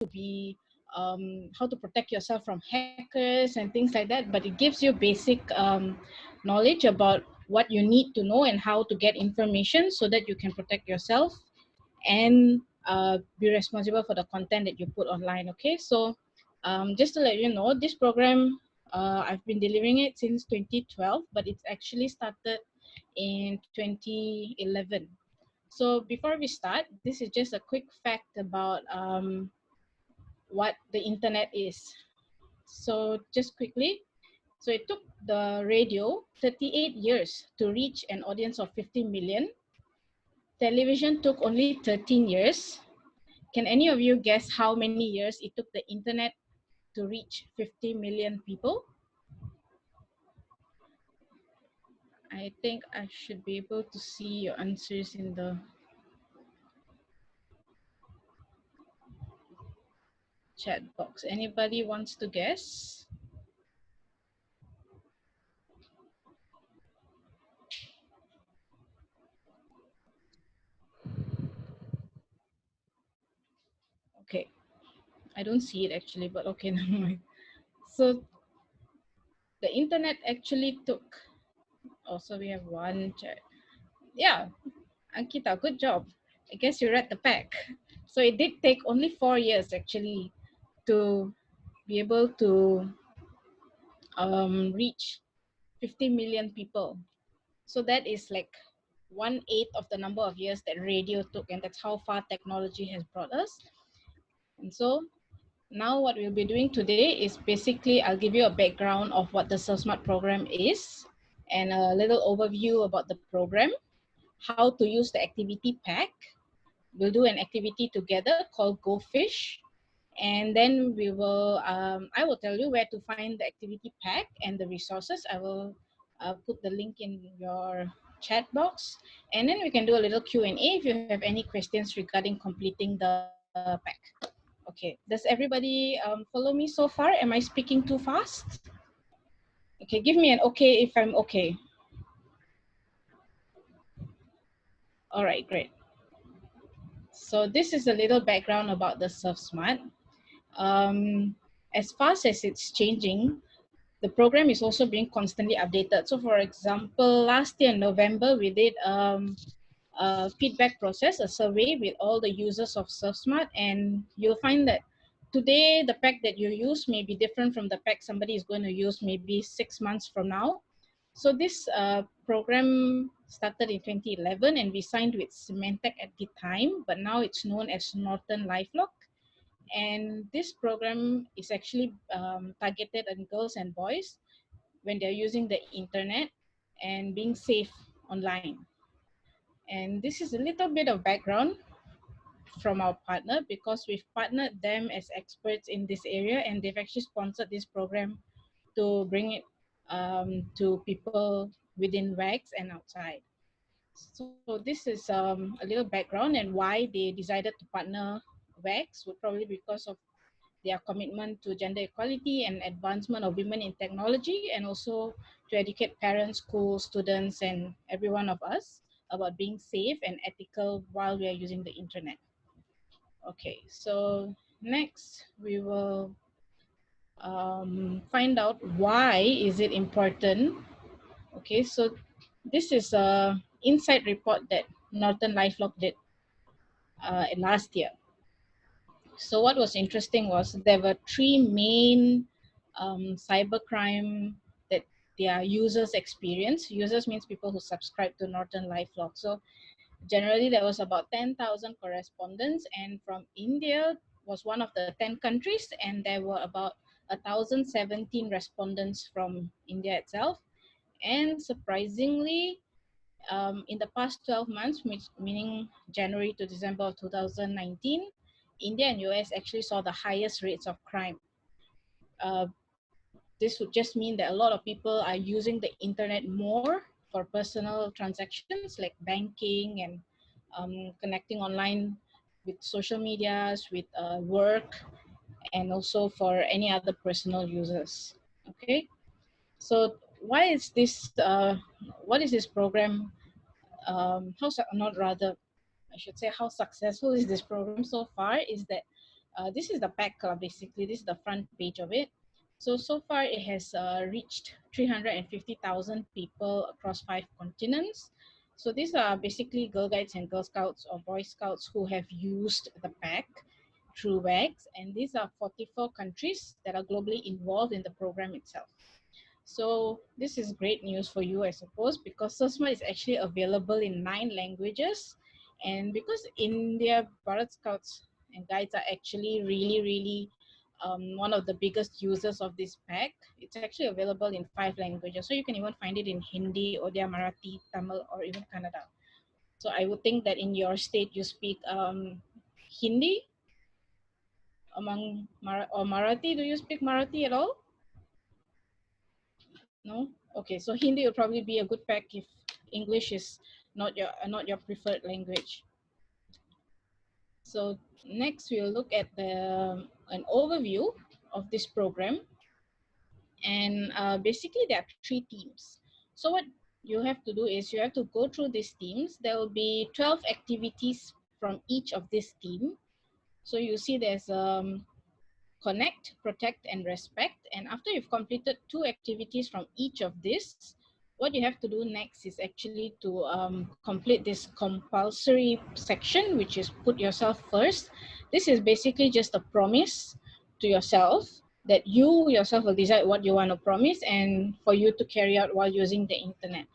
be how to protect yourself from hackers and things like that, but it gives you basic knowledge about what you need to know and how to get information so that you can protect yourself and be responsible for the content that you put online. Okay, so just to let you know, this program, I've been delivering it since 2012, but it's actually started in 2011. So before we start, this is just a quick fact about what the internet is. So just quickly, so it took the radio 38 years to reach an audience of 50 million. Television took only 13 years. Can any of you guess how many years it took the internet to reach 50 million people? I think I should be able to see your answers in the chat box. Anybody wants to guess? Okay, I don't see it actually, but okay, never mind. So the internet actually took, also we have one chat. Yeah, Ankita, good job. I guess you read the pack. So it did take only 4 years actually to be able to reach 50 million people. So that is like 1/8 of the number of years that radio took, and that's how far technology has brought us. And so now what we'll be doing today is basically I'll give you a background of what the SurfSmart program is and a little overview about the program, how to use the activity pack. We'll do an activity together called Go Fish. And then we will, I will tell you where to find the activity pack and the resources. I will put the link in your chat box. And then we can do a little Q&A if you have any questions regarding completing the pack. Okay, does everybody follow me so far? Am I speaking too fast? Okay, give me an okay if I'm okay. All right, great. So this is a little background about the SurfSmart. As fast as it's changing, the program is also being constantly updated. So for example, last year in November, we did a feedback process, a survey with all the users of SurfSmart, and you'll find that today the pack that you use may be different from the pack somebody is going to use maybe 6 months from now. So this program started in 2011 and we signed with Symantec at the time, but now it's known as Norton LifeLock. And this program is actually targeted at girls and boys when they're using the internet and being safe online. And this is a little bit of background from our partner because we've partnered them as experts in this area and they've actually sponsored this program to bring it to people within WAGGGS and outside. So this is a little background and why they decided to partner WAGGGS would probably because of their commitment to gender equality and advancement of women in technology, and also to educate parents, schools, students, and every one of us about being safe and ethical while we are using the internet. Okay, so next we will find out why is it important. Okay, so this is a insight report that Norton LifeLock did last year. So what was interesting was there were three main cybercrime that their users experience. Users means people who subscribe to Norton LifeLock. So generally there was about 10,000 correspondents, and from India was one of the 10 countries, and there were about 1,017 respondents from India itself. And surprisingly, in the past 12 months, meaning January to December of 2019, India and US actually saw the highest rates of crime. This would just mean that a lot of people are using the internet more for personal transactions like banking and connecting online with social medias, with work, and also for any other personal users. Okay, so why is this? What is this program? Not rather, I should say, how successful is this program so far? Is that this is the pack, basically. This is the front page of it. So far it has reached 350,000 people across 5 continents. So these are basically Girl Guides and Girl Scouts or Boy Scouts who have used the pack through WAGGGS, and these are 44 countries that are globally involved in the program itself. So this is great news for you, I suppose, because SOSMA is actually available in 9 languages. And because India Bharat Scouts and Guides are actually really one of the biggest users of this pack, it's actually available in 5 languages. So you can even find it in Hindi, Odia, Marathi, Tamil, or even Kannada. So I would think that in your state you speak Hindi or Marathi. Do you speak Marathi at all? No? Okay, so Hindi will probably be a good pack if English is not your preferred language. So next we'll look at an overview of this program, and basically there are 3 teams. So what you have to do is you have to go through these teams. There will be 12 activities from each of this team. So you see there's connect, protect, and respect. And after you've completed 2 activities from each of these, what you have to do next is actually to complete this compulsory section, which is put yourself first. This is basically just a promise to yourself that you yourself will decide what you want to promise and for you to carry out while using the internet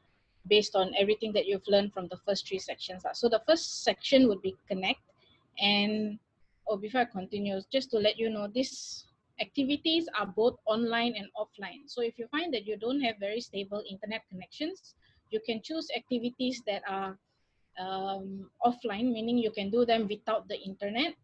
based on everything that you've learned from the first 3 sections. So the first section would be connect, and before I continue, just to let you know, these activities are both online and offline. So if you find that you don't have very stable internet connections, you can choose activities that are offline, meaning you can do them without the internet.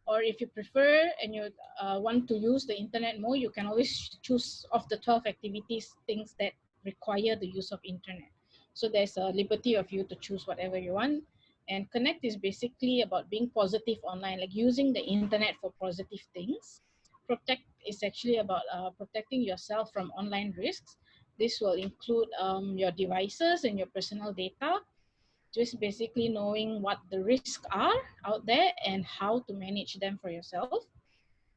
Or if you prefer and you want to use the internet more, you can always choose of the 12 activities things that require the use of internet. So there's a liberty of you to choose whatever you want. And connect is basically about being positive online, like using the internet for positive things. Protect is actually about protecting yourself from online risks. This will include your devices and your personal data, just basically knowing what the risks are out there and how to manage them for yourself.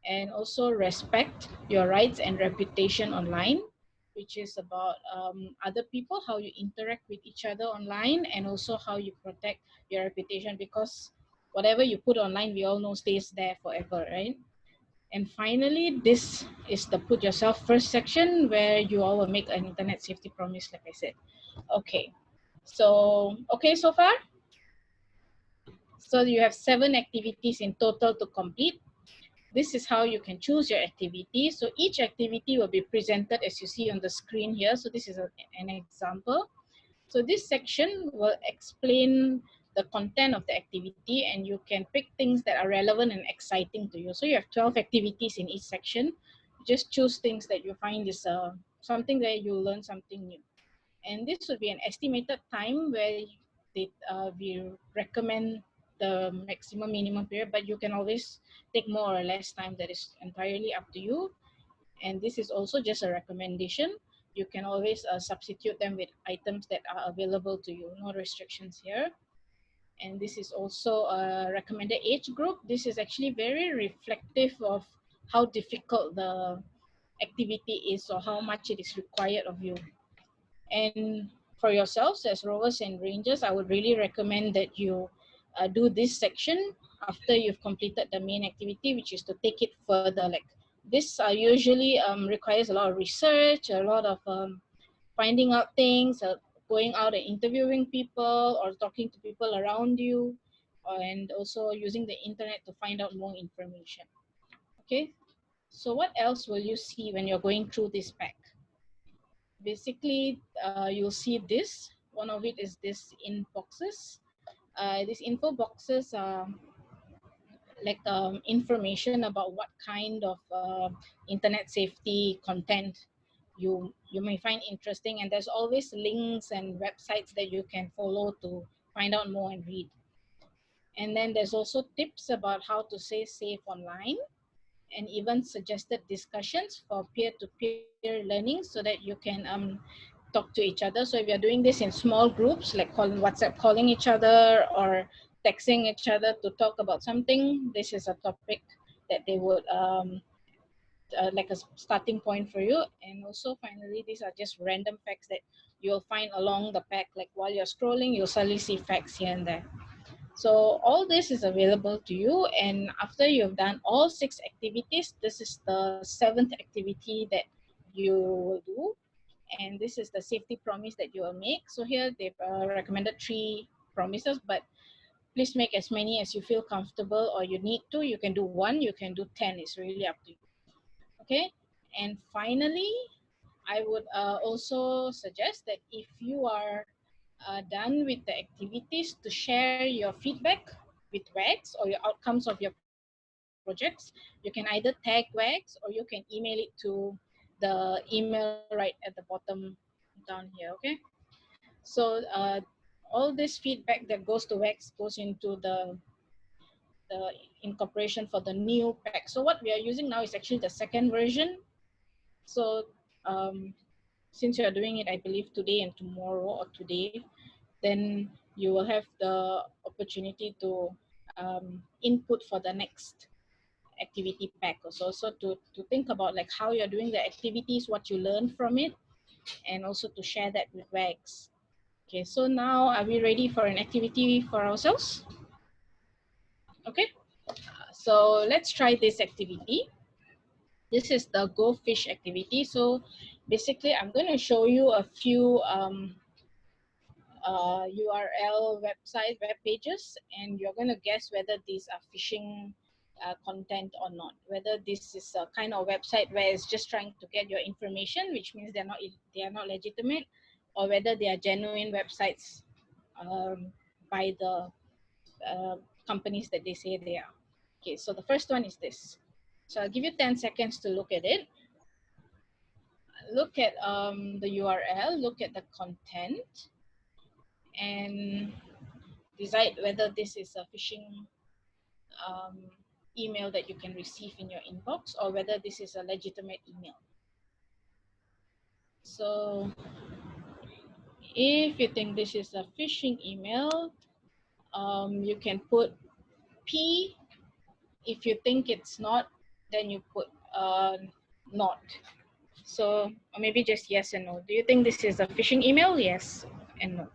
And also respect your rights and reputation online, which is about other people, how you interact with each other online, and also how you protect your reputation, because whatever you put online, we all know stays there forever, right? And finally, this is the put yourself first section where you all will make an internet safety promise, like I said. Okay, so okay so far? So you have 7 activities in total to complete. This is how you can choose your activity. So each activity will be presented as you see on the screen here. So this is an example. So this section will explain the content of the activity, and you can pick things that are relevant and exciting to you. So you have 12 activities in each section. Just choose things that you find is something that you learn something new. And this would be an estimated time where we recommend the maximum minimum period, but you can always take more or less time. That is entirely up to you. And this is also just a recommendation. You can always substitute them with items that are available to you. No restrictions here. And this is also a recommended age group. This is actually very reflective of how difficult the activity is or how much it is required of you. And for yourselves as rovers and rangers, I would really recommend that you do this section after you've completed the main activity, which is to take it further. Like this usually requires a lot of research, a lot of finding out things, going out and interviewing people or talking to people around you, and also using the internet to find out more information. Okay, so what else will you see when you're going through this pack? Basically, you'll see this. One of it is this in boxes. These info boxes are like information about what kind of internet safety content you may find interesting, and there's always links and websites that you can follow to find out more and read. And then there's also tips about how to stay safe online, and even suggested discussions for peer-to-peer learning so that you can talk to each other. So if you're doing this in small groups, like WhatsApp calling each other or texting each other to talk about something, this is a topic that they would like a starting point for you. And also finally, these are just random facts that you'll find along the pack, like while you're scrolling you'll suddenly see facts here and there. So all this is available to you, and after you've done all 6 activities, this is the 7th activity that you will do, and this is the safety promise that you will make. So here they've recommended 3 promises, but please make as many as you feel comfortable or you need to. You can do 1, you can do 10, it's really up to you. Okay, and finally, I would also suggest that if you are done with the activities, to share your feedback with WAGGGS or your outcomes of your projects. You can either tag WAGGGS or you can email it to the email right at the bottom down here, okay? So all this feedback that goes to WAGGGS goes into the incorporation for the new pack. So what we are using now is actually the 2nd version. So since you are doing it, I believe today and tomorrow or today, then you will have the opportunity to input for the next activity pack also. So to think about like how you're doing the activities, what you learn from it, and also to share that with WAGGGS. Okay, so now are we ready for an activity for ourselves? Okay, so let's try this activity. This is the Go Fish activity. So basically, I'm going to show you a few URL web pages, and you're going to guess whether these are phishing content or not. Whether this is a kind of website where it's just trying to get your information, which means they are not legitimate, or whether they are genuine websites by the companies that they say they are. Okay, so the first one is this. So I'll give you 10 seconds to look at it. Look at the URL, look at the content, and decide whether this is a phishing email that you can receive in your inbox or whether this is a legitimate email. So if you think this is a phishing email, you can put P. If you think it's not, then you put not. So or maybe just yes and no. Do you think this is a phishing email? Yes and no.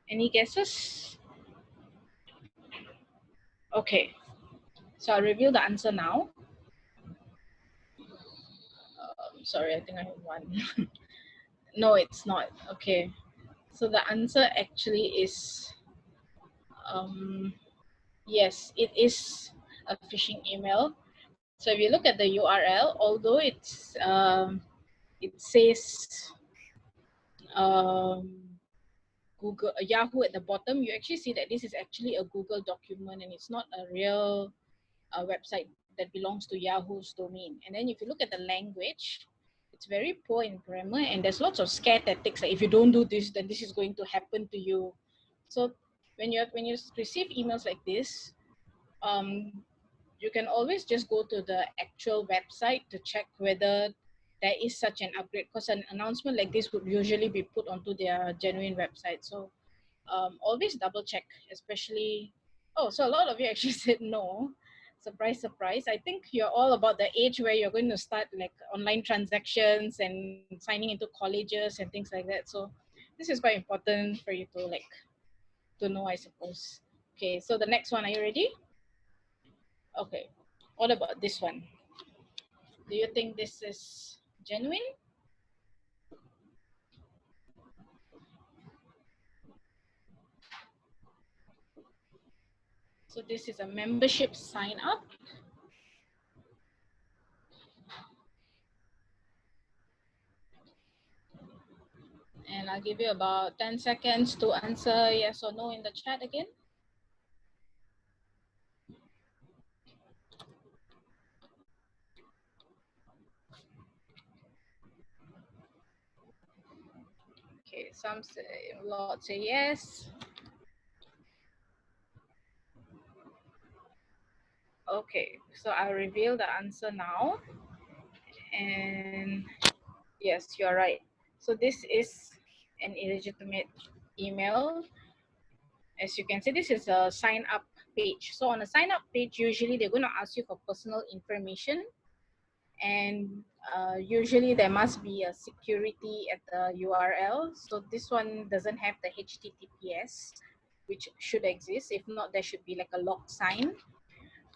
Any guesses? Okay, so I'll reveal the answer now. Sorry, I think I have one. No, it's not. Okay, so the answer actually is yes, it is a phishing email. So if you look at the URL, although it says Google Yahoo at the bottom, you actually see that this is actually a Google document and it's not a real website that belongs to Yahoo's domain. And then if you look at the language, it's very poor in grammar and there's lots of scare tactics, like if you don't do this, then this is going to happen to you. So when you receive emails like this, you can always just go to the actual website to check whether there is such an upgrade, because an announcement like this would usually be put onto their genuine website. So always double check, especially, oh, so a lot of you actually said no. Surprise, surprise. I think you're all about the age where you're going to start like online transactions and signing into colleges and things like that. So this is quite important for you to like to know, I suppose. Okay, so the next one, are you ready? Okay, what about this one? Do you think this is genuine? So this is a membership sign up. And I'll give you about 10 seconds to answer yes or no in the chat again. Okay, some say, a lot say yes. Okay, so I'll reveal the answer now. And yes, you're right. So this is an illegitimate email. As you can see, this is a sign up page. So on a sign up page, usually they're going to ask you for personal information, and usually there must be a security at the URL. So this one doesn't have the HTTPS, which should exist. If not, there should be like a lock sign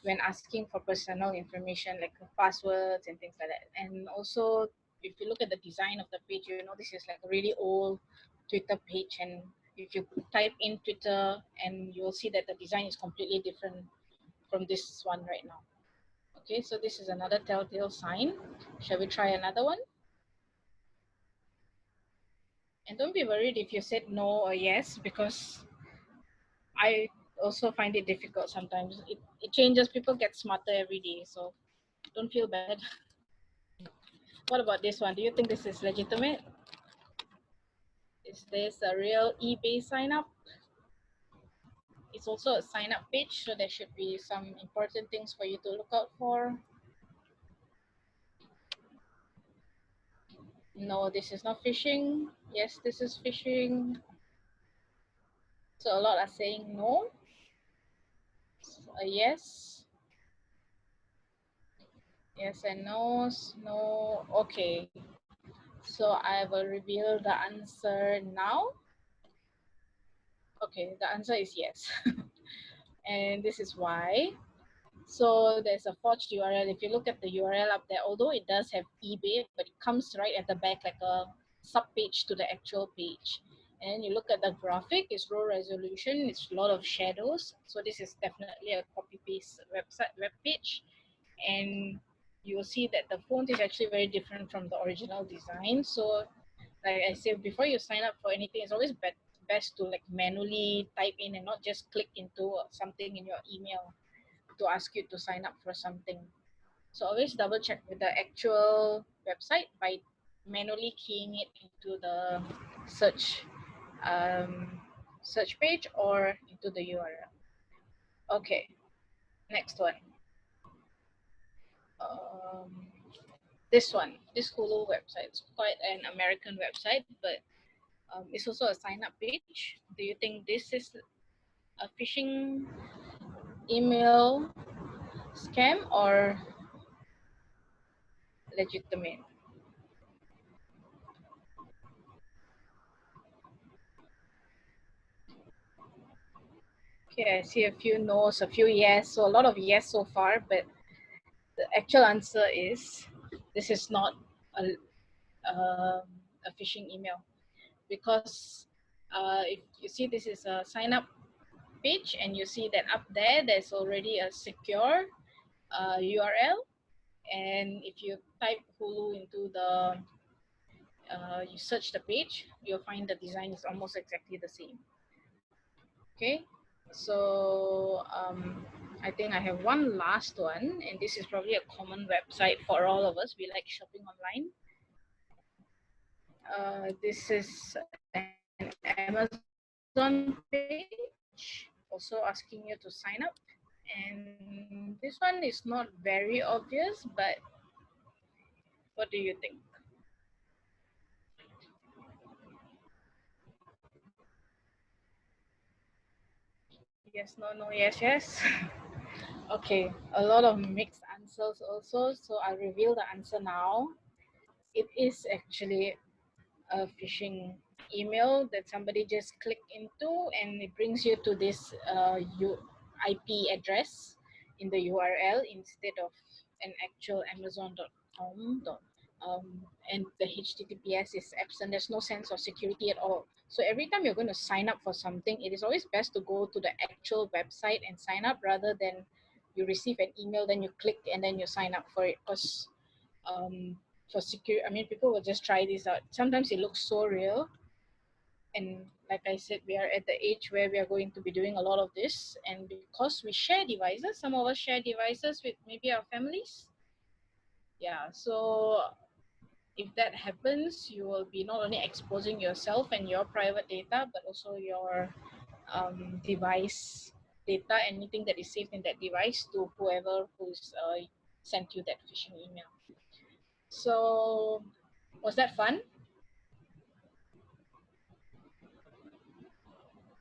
when asking for personal information like passwords and things like that. And also, if you look at the design of the page, you know this is like a really old Twitter page, and if you type in Twitter, and you will see that the design is completely different from this one right now. Okay, so this is another telltale sign. Shall we try another one? And don't be worried if you said no or yes, because I also find it difficult sometimes. It changes. People get smarter every day, so don't feel bad. What about this one? Do you think this is legitimate? Is this a real eBay sign up? It's also a sign up page, so there should be some important things for you to look out for. No, this is not phishing. Yes, this is phishing. So a lot are saying no. Yes. Yes and no's. No. Okay. So I will reveal the answer now. Okay, the answer is yes. And this is why. So there's a forged URL. If you look at the URL up there, although it does have eBay, but it comes right at the back like a sub page to the actual page. And you look at the graphic, it's low resolution, it's a lot of shadows. So this is definitely a copy paste web page. And you will see that the font is actually very different from the original design. So like I said, before you sign up for anything, it's always best to like manually type in and not just click into something in your email to ask you to sign up for something. So always double check with the actual website by manually keying it into the search um, search page or into the URL. Okay, next one. Um, this one, this Hulu website, it's quite an American website, but it's also a sign up page. Do you think this is a phishing email scam or legitimate? Okay, I see a few no's, a few yes, so a lot of yes so far, but the actual answer is this is not a, a phishing email, because if you see this is a sign up page, and you see that up there there's already a secure URL, and if you type Hulu into the you search the page, you'll find the design is almost exactly the same. Okay, so I think I have one last one, and this is probably a common website for all of us. We like shopping online. This is an Amazon page, also asking you to sign up. And this one is not very obvious, but what do you think? Yes, no, no, yes, yes. Okay, a lot of mixed answers also, so I'll reveal the answer now. It is actually a phishing email that somebody just click into, and it brings you to this IP address in the URL instead of an actual Amazon.com. And the HTTPS is absent. There's no sense of security at all. So every time you're going to sign up for something, it is always best to go to the actual website and sign up, rather than you receive an email, then you click and then you sign up for it. Because for security, I mean, people will just try this out. Sometimes it looks so real, and like I said, we are at the age where we are going to be doing a lot of this, and because we share devices, some of us share devices with maybe our families. Yeah, so if that happens, you will be not only exposing yourself and your private data, but also your device data, anything that is saved in that device, to whoever who's sent you that phishing email. So was that fun?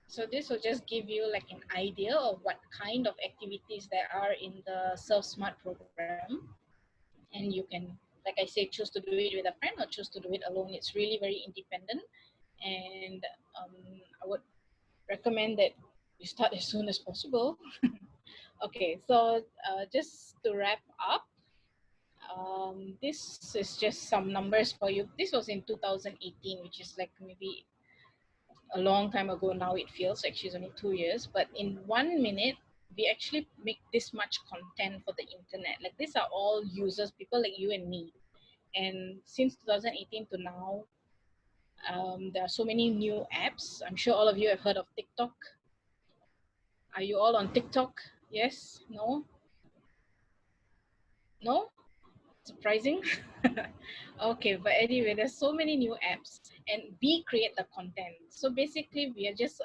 So this will just give you like an idea of what kind of activities there are in the Serve Smart program. And you can, like I say, choose to do it with a friend or choose to do it alone. It's really very independent. And I would recommend that you start as soon as possible. Okay, so just to wrap up, this is just some numbers for you. This was in 2018, which is like maybe a long time ago now. It feels like she's only 2 years, but in 1 minute we actually make this much content for the internet. Like these are all users, people like you and me. And since 2018 to now, there are so many new apps. I'm sure all of you have heard of TikTok. Are you all on TikTok? Yes? No? No? Surprising. Okay, but anyway, there's so many new apps and we create the content. So basically we are just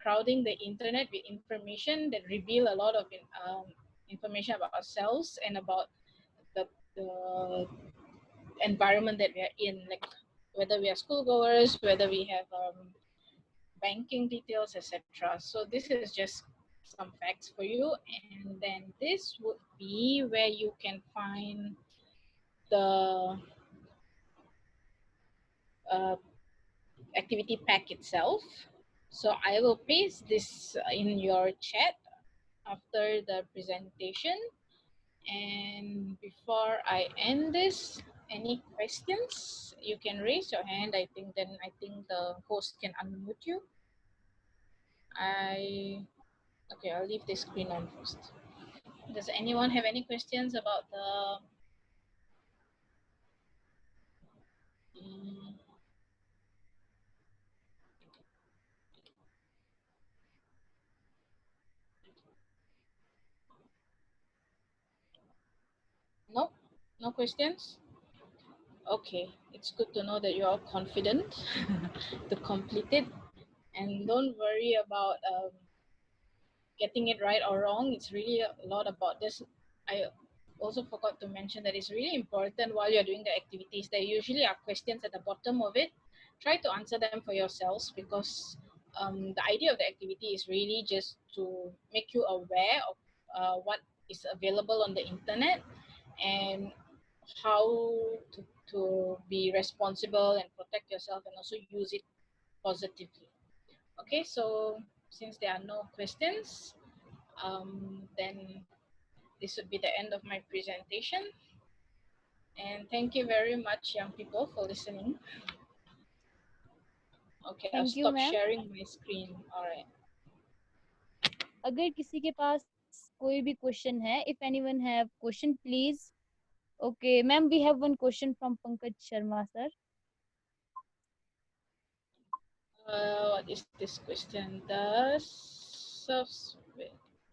crowding the internet with information that reveal a lot of information about ourselves and about the environment that we are in, like whether we are schoolgoers, whether we have banking details, etc. So this is just some facts for you, and then this would be where you can find the uh, activity pack itself. So I will paste this in your chat after the presentation. And before I end this, any questions? You can raise your hand. I think the host can unmute you. Okay, I'll leave this screen on first. Does anyone have any questions about the no? No questions? Okay, it's good to know that you're all confident to complete it, and don't worry about getting it right or wrong. It's really a lot about this. I also forgot to mention that it's really important while you're doing the activities. There usually are questions at the bottom of it. Try to answer them for yourselves, because the idea of the activity is really just to make you aware of what is available on the internet and how to be responsible and protect yourself and also use it positively. Okay, so since there are no questions, then this would be the end of my presentation. And thank you very much, young people, for listening. Okay, I'll thank you stop ma'am. sharing my screen. All right. अगर किसी के पास कोई भी question है, if anyone have question please. Okay ma'am, we have one question from Pankaj Sharma sir. What is this question? Wait,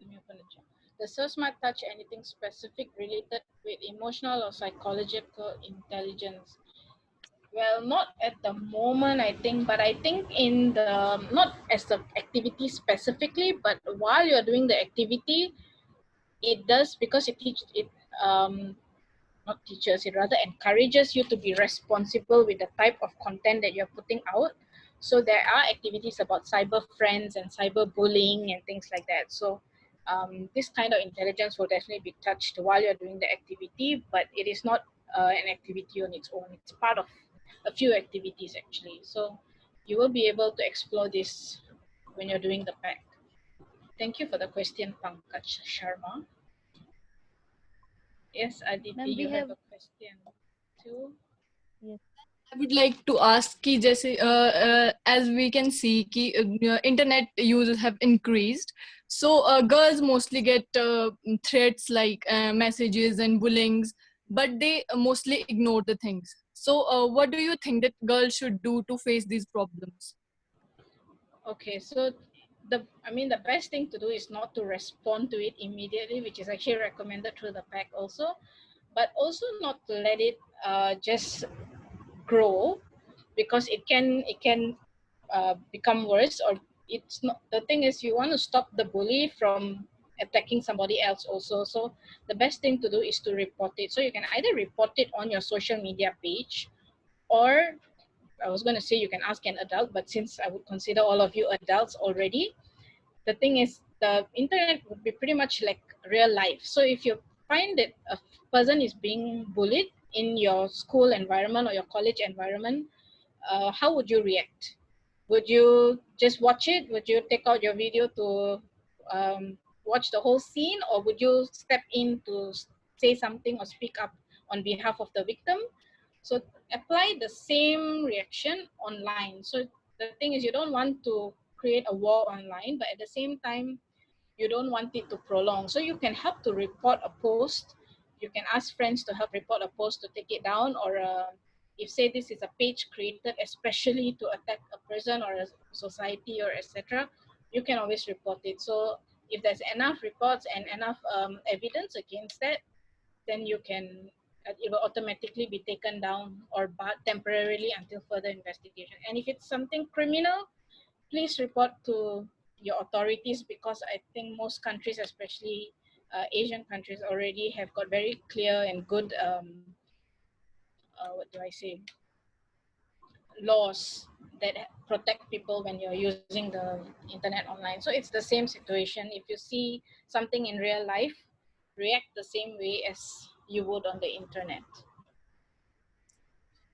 let me open the chat. Does SoSmart touch anything specific related with emotional or psychological intelligence? Well, not at the moment, I think, but I think in the, not as the activity specifically, but while you're doing the activity, it does, because it not teaches, it rather encourages you to be responsible with the type of content that you're putting out. So there are activities about cyber friends and cyber bullying and things like that. So this kind of intelligence will definitely be touched while you're doing the activity, but it is not an activity on its own. It's part of a few activities actually. So you will be able to explore this when you're doing the pack. Thank you for the question, Pankaj Sharma. Yes, Aditi, Ma'am we you have have, a question too. yes I would like to ask कि जैसे as we can see कि internet users have increased, so girls mostly get threats like messages and bullyings, but they mostly ignore the things. So what do you think that girls should do to face these problems? Okay, so the best thing to do is not to respond to it immediately, which is actually recommended through the pack also, but also not to let it just grow, because it can become worse, or it's not, the thing is you want to stop the bully from attacking somebody else also. So the best thing to do is to report it. So you can either report it on your social media page, or I was going to say you can ask an adult, but since I would consider all of you adults already, the thing is the internet would be pretty much like real life. So if you find that a person is being bullied in your school environment or your college environment, how would you react? Would you just watch it? Would you take out your video to watch the whole scene, or would you step in to say something or speak up on behalf of the victim? So apply the same reaction online. So the thing is, you don't want to create a war online, but at the same time, you don't want it to prolong. So you can help to report a post. You can ask friends to help report a post to take it down, or if say this is a page created especially to attack a person or a society or etc., you can always report it. So if there's enough reports and enough evidence against that, then you can it will automatically be taken down or barred temporarily until further investigation. And if it's something criminal, please report to your authorities, because I think most countries, especially Asian countries, already have got very clear and good what do I say, laws that protect people when you're using the internet online. So it's the same situation. If you see something in real life, react the same way as you would on the internet.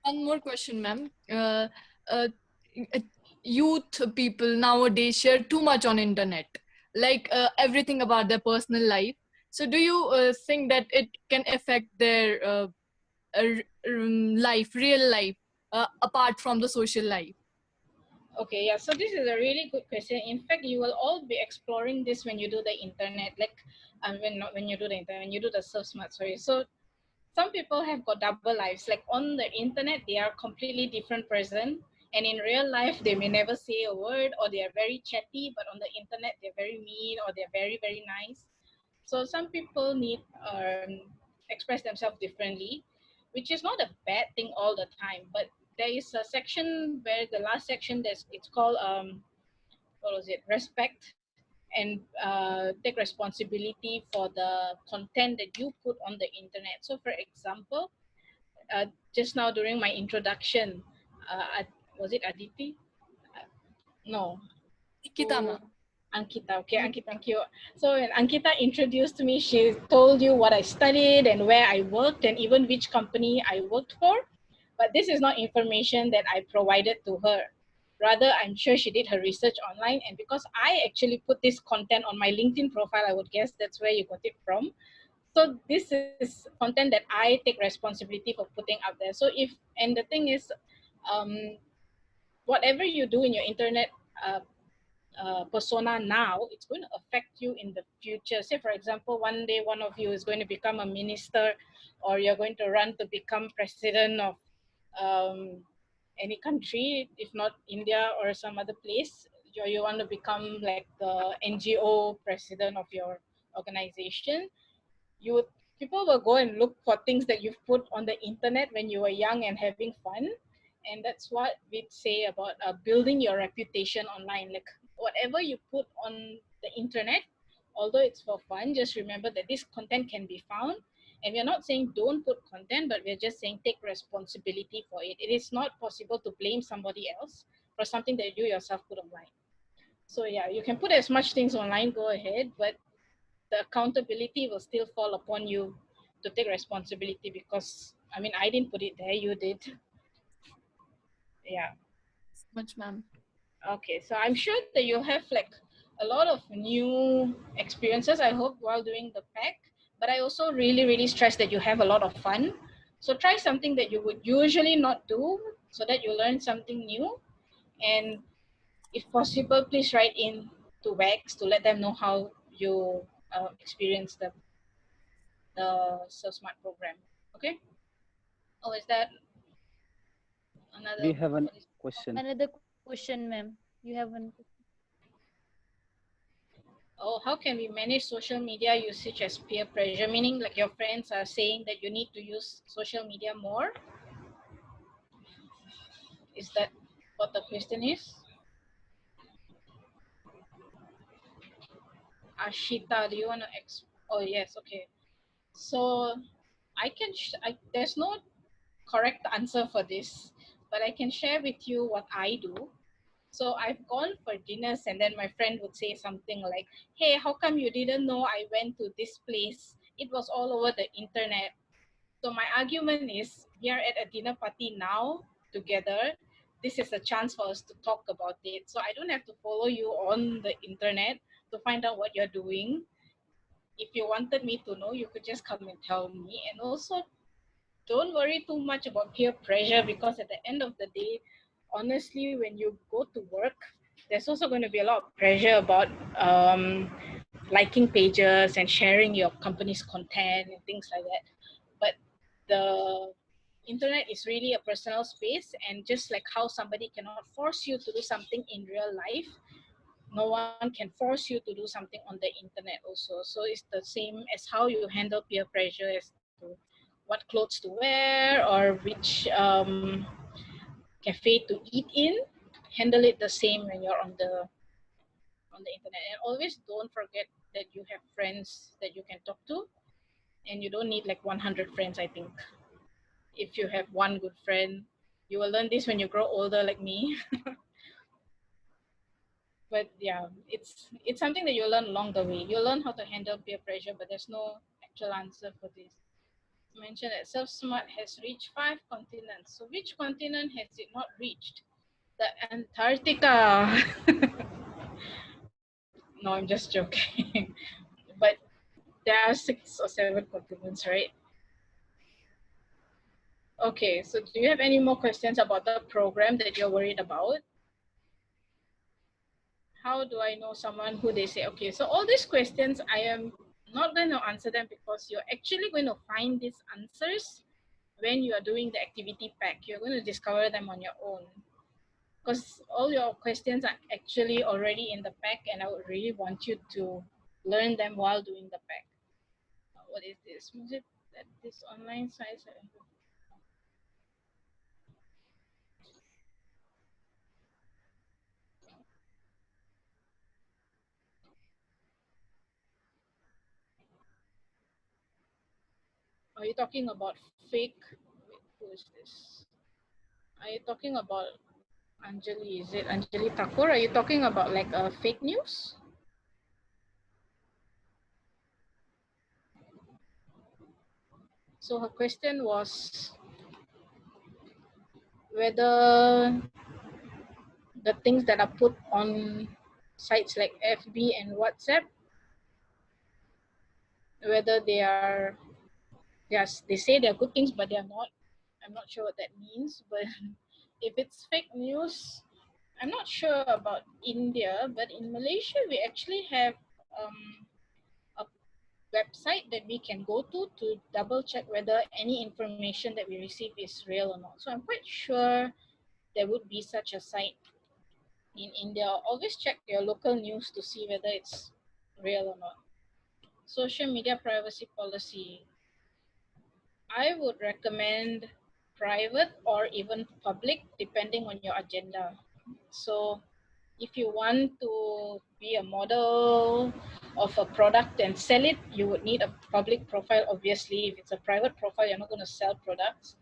One more question, ma'am. Uh, uh, Youth people nowadays share too much on internet, like everything about their personal life. So, do you think that it can affect their life, real life, apart from the social life? Okay, yeah, so this is a really good question. In fact, you will all be exploring this when you do the internet, like when you do the internet, when you do the surf smart, sorry. So some people have got double lives. Like on the internet, they are completely different person, and in real life, they may never say a word, or they are very chatty, but on the internet, they're very mean, or they're very, very nice. So some people need express themselves differently, which is not a bad thing all the time. But there is a section where the last section, there's it's called what was it, respect, and take responsibility for the content that you put on the internet. So for example, just now during my introduction, was it Aditi? No. Nikita, Who? ma'am. Ankita. Okay, Ankita, Nikita. thank you. So when Ankita introduced me, she told you what I studied and where I worked and even which company I worked for. But this is not information that I provided to her. Rather, I'm sure she did her research online. And because I actually put this content on my LinkedIn profile, I would guess that's where you got it from. So this is content that I take responsibility for putting out there. So if, and the thing is, um, whatever you do in your internet uh, persona now, it's going to affect you in the future. Say, for example, one day one of you is going to become a minister, or you're going to run to become president of um, any country, if not India or some other place. You want to become like the NGO president of your organization. You would, people will go and look for things that you've put on the internet when you were young and having fun. And that's what we'd say about building your reputation online. Like whatever you put on the internet, although it's for fun, just remember that this content can be found. And we're not saying don't put content, but we're just saying take responsibility for it. It is not possible to blame somebody else for something that you yourself put online. So yeah, you can put as much things online, go ahead, but the accountability will still fall upon you to take responsibility, because I mean, I didn't put it there, you did. Yeah. So much, ma'am. Okay, so I'm sure that you have like a lot of new experiences, I hope, while doing the pack. But I also really, really stress that you have a lot of fun. So try something that you would usually not do, so that you learn something new. And if possible, please write in to WAGGGS to let them know how you experience the So Smart program. Okay? Oh, is that We another? have a What is, question. Another question, ma'am. You have one question. oh, how can we manage social media usage as peer pressure? Meaning, like your friends are saying that you need to use social media more. Is that what the question is? Ashita, do you want to oh yes, okay. So there's no correct answer for this, but I can share with you what I do. So I've gone for dinners, and then my friend would say something like, "Hey, how come you didn't know I went to this place? It was all over the internet." So my argument is, we are at a dinner party now together. This is a chance for us to talk about it. So I don't have to follow you on the internet to find out what you're doing. If you wanted me to know, you could just come and tell me. And also, don't worry too much about peer pressure, because at the end of the day, honestly, when you go to work, there's also going to be a lot of pressure about liking pages and sharing your company's content and things like that. But the internet is really a personal space, and just like how somebody cannot force you to do something in real life, no one can force you to do something on the internet also. So it's the same as how you handle peer pressure as to what clothes to wear or which cafe to eat in. Handle it the same when you're on the internet. And always don't forget that you have friends that you can talk to, and you don't need like 100 friends. I think if you have one good friend, you will learn this when you grow older like me. But yeah, it's something that you learn along the way. You learn how to handle peer pressure, but there's no actual answer for this. Mentioned that Self Smart has reached 5 continents. So which continent has it not reached? The Antarctica. No, I'm just joking. But there are 6 or 7 continents, right? Okay, so do you have any more questions about the program that you're worried about? How do I know someone who they say, okay, so all these questions, I am not going to answer them, because you're actually going to find these answers when you are doing the activity pack. You're going to discover them on your own, because all your questions are actually already in the pack, and I would really want you to learn them while doing the pack. What is this? Was it that this online site? Are you talking about fake? Wait, who is this? Are you talking about Anjali? Is it Anjali Thakur? Are you talking about like fake news? So her question was whether the things that are put on sites like FB and WhatsApp, whether they say they're good things, but they're not. I'm not sure what that means. But if it's fake news, I'm not sure about India, but in Malaysia we actually have a website that we can go to double check whether any information that we receive is real or not. So I'm quite sure there would be such a site in India. Always check your local news to see whether it's real or not. Social media privacy policy. I would recommend private or even public depending on your agenda. So if you want to be a model of a product and sell it, you would need a public profile. Obviously, if it's a private profile, you're not going to sell products.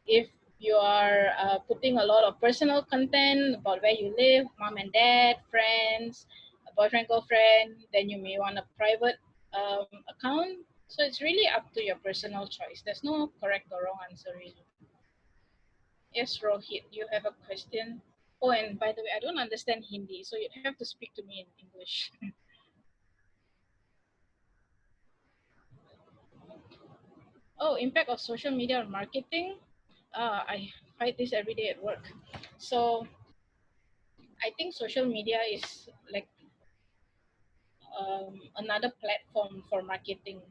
If you are putting a lot of personal content about where you live, mom and dad, friends, boyfriend, girlfriend, then you may want a private account. So it's really up to your personal choice. There's no correct or wrong answer, really. Yes, Rohit, you have a question? Oh, and by the way, I don't understand Hindi, so you'd have to speak to me in English. Oh, impact of social media on marketing. I fight this every day at work. So I think social media is like another platform for marketing.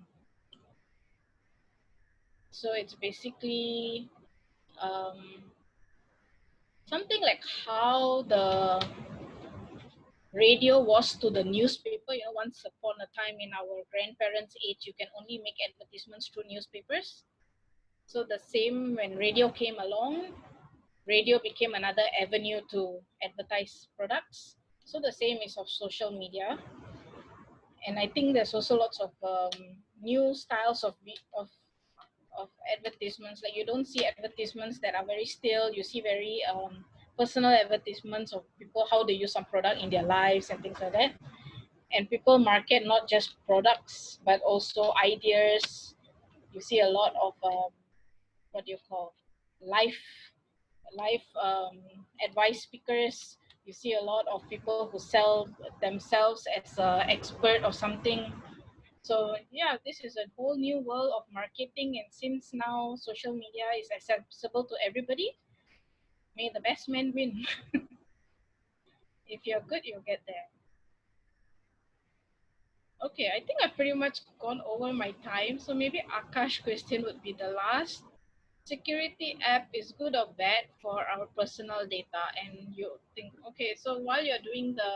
So it's basically um, something like how the radio was to the newspaper. You know, once upon a time in our grandparents' age, you can only make advertisements through newspapers. So the same when radio came along, radio became another avenue to advertise products. So the same is of social media. And I think there's also lots of new styles of advertisements. Like you don't see advertisements that are very still. You see very personal advertisements of people, how they use some product in their lives and things like that. And people market not just products but also ideas. You see a lot of what do you call, life life advice speakers. You see a lot of people who sell themselves as an expert or something. So yeah, this is a whole new world of marketing, and since now social media is accessible to everybody, may the best man win. If you're good, you'll get there. Okay, I think I've pretty much gone over my time, so maybe Akash question would be the last. Security app is good or bad for our personal data? And you think, okay, so while you're doing the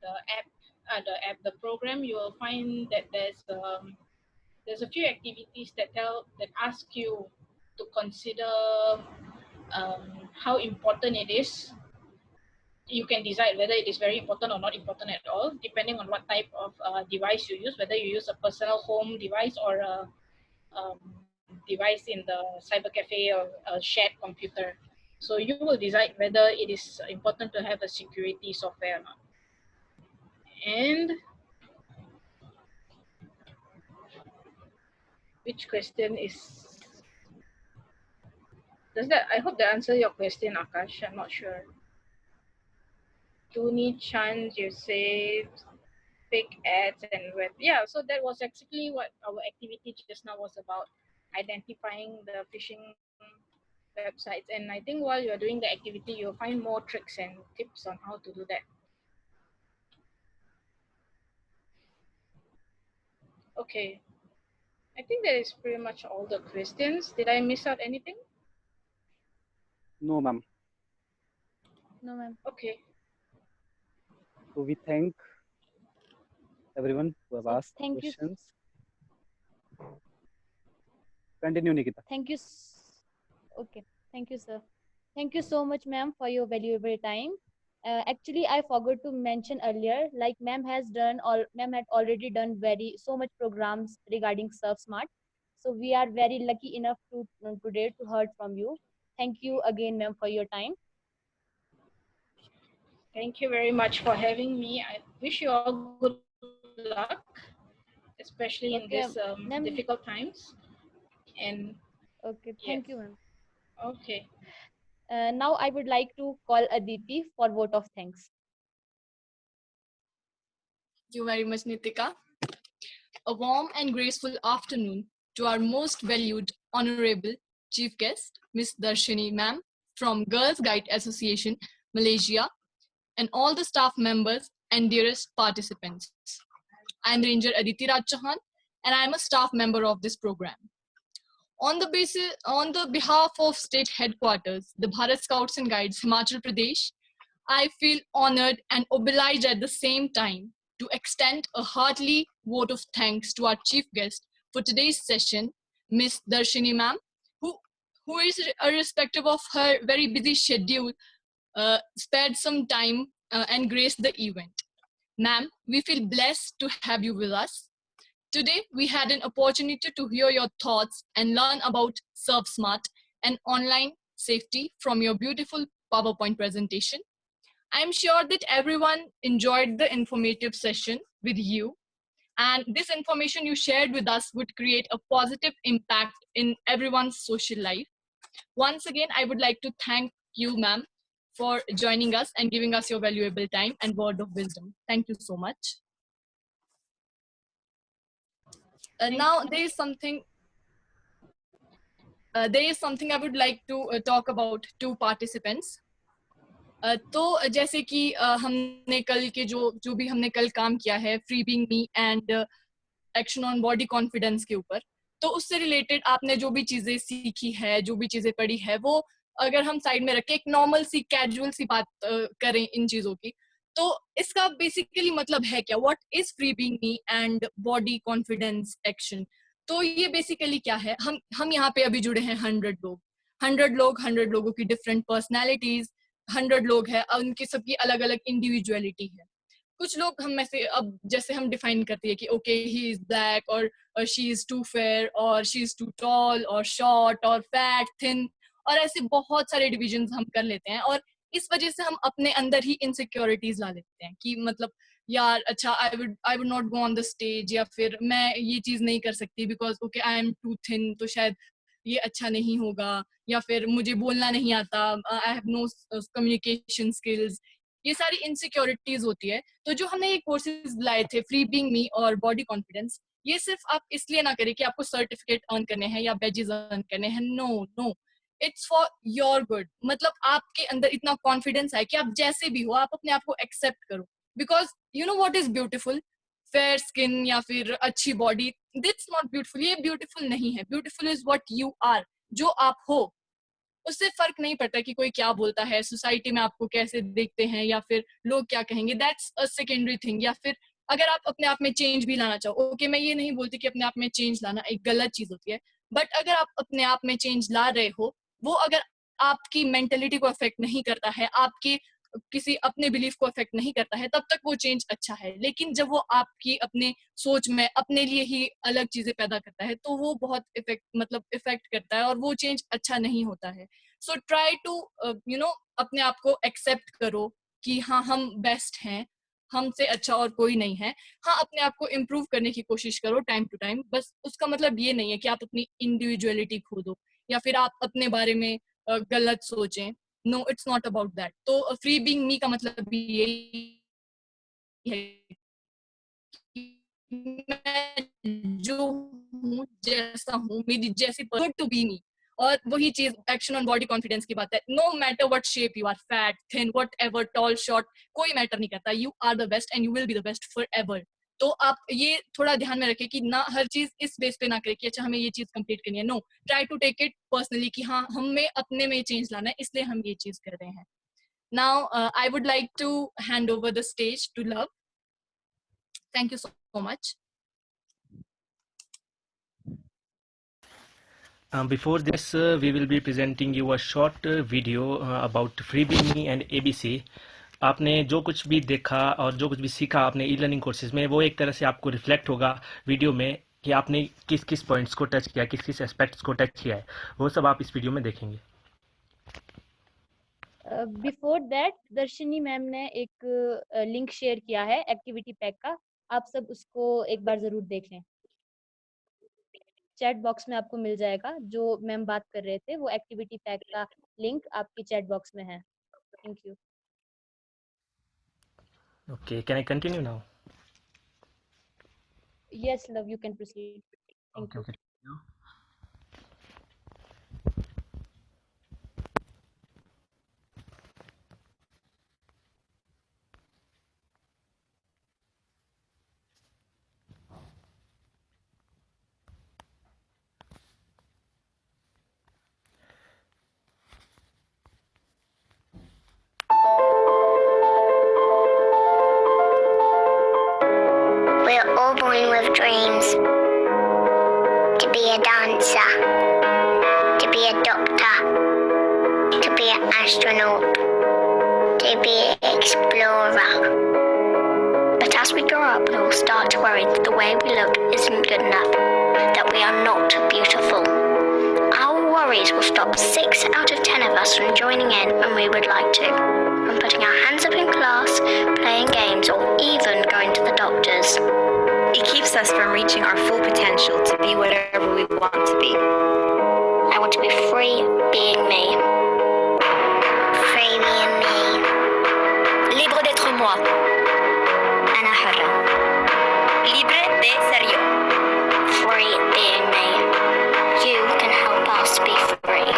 app, the program, you will find that there's a few activities that ask you to consider how important it is. You can decide whether it is very important or not important at all, depending on what type of device you use, whether you use a personal home device or a device in the cyber cafe or a shared computer. So you will decide whether it is important to have a security software or not. And which question is, does that, I hope that answer your question, Akash. I'm not sure. Tony Chan, you say fake ads and web. Yeah, so that was actually what our activity just now was about, identifying the phishing websites. And I think while you're doing the activity, you'll find more tricks and tips on how to do that. Okay, I think that is pretty much all the questions. Did I miss out anything? No, ma'am. No, ma'am. Okay. So we thank everyone who have So asked thank you. questions. Continue, Nikita. Thank you. Okay. Thank you, sir. Thank you so much, ma'am, for your valuable time. Actually, I forgot to mention earlier, like ma'am had already done so much programs regarding Surf Smart. So we are very lucky enough to today to heard from you. Thank you again, ma'am, for your time. Thank you very much for having me. I wish you all good luck, especially in this Okay, ma'am. difficult times. And Okay, yes, thank you, ma'am. okay. Now I would like to call Aditi for vote of thanks. Thank you very much, Nitika. A warm and graceful afternoon to our most valued, honorable chief guest, Miss Dharshini ma'am from Girls Guide Association, Malaysia, and all the staff members and dearest participants. I am Ranger Aditi Raj Chauhan, and I am a staff member of this program. On the behalf of state headquarters, the Bharat Scouts and Guides, Himachal Pradesh, I feel honored and obliged at the same time to extend a hearty vote of thanks to our chief guest for today's session, Miss Dharshini ma'am, who is, irrespective of her very busy schedule, spared some time and graced the event. Ma'am, we feel blessed to have you with us. Today, we had an opportunity to hear your thoughts and learn about ServeSmart and online safety from your beautiful PowerPoint presentation. I'm sure that everyone enjoyed the informative session with you, and this information you shared with us would create a positive impact in everyone's social life. Once again, I would like to thank you, ma'am, for joining us and giving us your valuable time and word of wisdom. Thank you so much. Now there is something I would like to talk about two participants. तो जैसे कि हमने कल के जो भी हमने कल काम किया है, free being me and action on body confidence के ऊपर, तो उससे रिलेटेड आपने जो भी चीजें सीखी है, जो भी चीजें पढ़ी है, वो अगर हम साइड में रखें, एक नॉर्मल सी कैजुअल सी बात करें इन चीजों की, तो इसका बेसिकली मतलब है क्या? What is free being me and body confidence action? तो ये बेसिकली क्या है? हम यहाँ पे अभी जुड़े हैं 100 लोगों की डिफरेंट पर्सनैलिटीज, 100 लोग हैं, उनकी सबकी अलग अलग इंडिविजुअलिटी है. कुछ लोग हम में से अब जैसे हम डिफाइन करते हैं कि ओके ही इज ब्लैक और शी इज टू फेयर और शी इज टू टॉल और शॉर्ट और फैट थिन, और ऐसे बहुत सारे डिविजन्स हम कर लेते हैं, और इस वजह से हम अपने अंदर ही इनसिक्योरिटीज ला लेते हैं कि मतलब यार अच्छा I would not go on the stage, या फिर मैं ये चीज नहीं कर सकती because okay I am too thin, तो शायद ये अच्छा नहीं होगा, या फिर मुझे बोलना नहीं आता, I have no communication skills. ये सारी इनसिक्योरिटीज होती है। तो जो हमने ये कोर्सेज लाए थे, फ्री बीइंग मी और बॉडी कॉन्फिडेंस, ये सिर्फ आप इसलिए ना करें कि आपको सर्टिफिकेट अर्न करने हैं या बैजेस अर्न करने हैं, no no, it's for your good. मतलब आपके अंदर इतना कॉन्फिडेंस है कि आप जैसे भी हो आप अपने आप को एक्सेप्ट करो, because you know what is beautiful, fair skin या फिर अच्छी बॉडी, दिट्स नॉट ब्यूटीफुल, ये ब्यूटीफुल नहीं है। Beautiful is what you are, जो आप हो। उससे फर्क नहीं पड़ता कि कोई क्या बोलता है, सोसाइटी में आपको कैसे देखते हैं, या फिर लोग क्या कहेंगे, दैट्स अ सेकेंडरी थिंग। या फिर अगर आप अपने आप में चेंज भी लाना चाहो, ओके मैं ये नहीं बोलती कि अपने आप में चेंज लाना एक गलत चीज होती है, बट अगर आप अपने आप में चेंज ला रहे हो, वो अगर आपकी मेंटेलिटी को अफेक्ट नहीं करता है, आपके किसी अपने बिलीफ को अफेक्ट नहीं करता है, तब तक वो चेंज अच्छा है। लेकिन जब वो आपकी अपने सोच में अपने लिए ही अलग चीजें पैदा करता है, तो वो बहुत इफेक्ट करता है, और वो चेंज अच्छा नहीं होता है। So try to you know अपने आप को एक्सेप्ट करो कि हाँ हम बेस्ट हैं, हमसे अच्छा और कोई नहीं है। हाँ अपने आप को इम्प्रूव करने की कोशिश करो टाइम टू टाइम, बस उसका मतलब ये नहीं है कि आप अपनी इंडिविजुअलिटी खो दो या फिर आप अपने बारे में गलत सोचें। No, it's not about that. तो फ्री बीइंग मी का मतलब यही है कि मैं जो हूँ, जैसा हूँ, मेरी जैसी गुड टू बी मी। और वही चीज एक्शन ऑन बॉडी कॉन्फिडेंस की बात है। No matter what shape you are, fat thin whatever, tall short, कोई मैटर नहीं करता। You are the best and you will be the best forever. तो आप ये थोड़ा ध्यान में रखें कि ना हर चीज इस बेस पे ना करें कि अच्छा हमें ये चीज कंप्लीट करनी है। No, try to take it personally कि हाँ हमें अपने में चेंज लाना है, इसलिए हम ये चीज कर रहे हैं। Now I would like to hand over the stage to Luv. Thank you so much. Before this, we will be presenting you a short video about FreeBME and ABC. आपने जो कुछ भी देखा और जो कुछ भी सीखा आपने ई लर्निंग कोर्सेज में, वो एक तरह से आपको रिफ्लेक्ट होगा वीडियो में कि आपने किस किस पॉइंट्स को टच किया, किस किस एस्पेक्ट्स को टच किया है, वो सब आप इस वीडियो में देखेंगे। बिफोर दैट दर्शनी मैम ने एक लिंक शेयर किया है एक्टिविटी पैक का, आप सब उसको एक बार जरूर देख लें। चैट बॉक्स में आपको मिल जाएगा, जो मैम बात कर रहे थे वो एक्टिविटी पैक का लिंक आपकी चैट बॉक्स में है। Thank you. Okay, can I continue now? Yes love, you can proceed. Thank you. Okay. We're all born with dreams. To be a dancer, to be a doctor, to be an astronaut, to be an explorer. But as we grow up, we will start to worry that the way we look isn't good enough, that we are not beautiful. Our worries will stop 6 out of 10 of us from joining in when we would like to, from putting our hands up in class, playing games, or even going to the doctors. It keeps us from reaching our full potential to be whatever we want to be. I want to be free being me. Free being me. Libre d'être moi. أنا حرة. Libre de ser yo. Free being me. You can help us be free.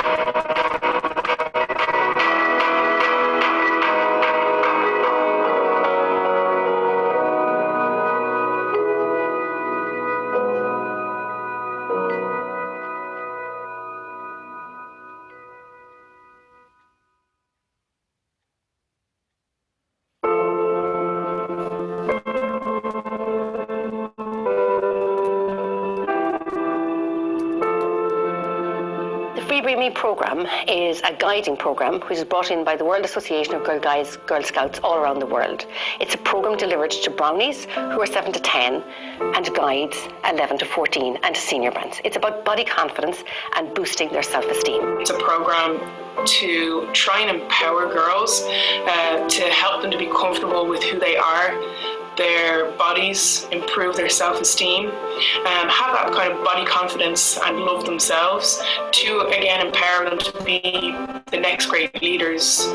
The Free Be Me program is a guiding program which is brought in by the World Association of Girl Guides, Girl Scouts all around the world. It's a program delivered to brownies who are 7 to 10 and guides 11 to 14 and to senior brands. It's about body confidence and boosting their self-esteem. It's a program to try and empower girls, to help them to be comfortable with who they are, their bodies, improve their self-esteem, have that kind of body confidence and love themselves, to again empower them to be the next great leaders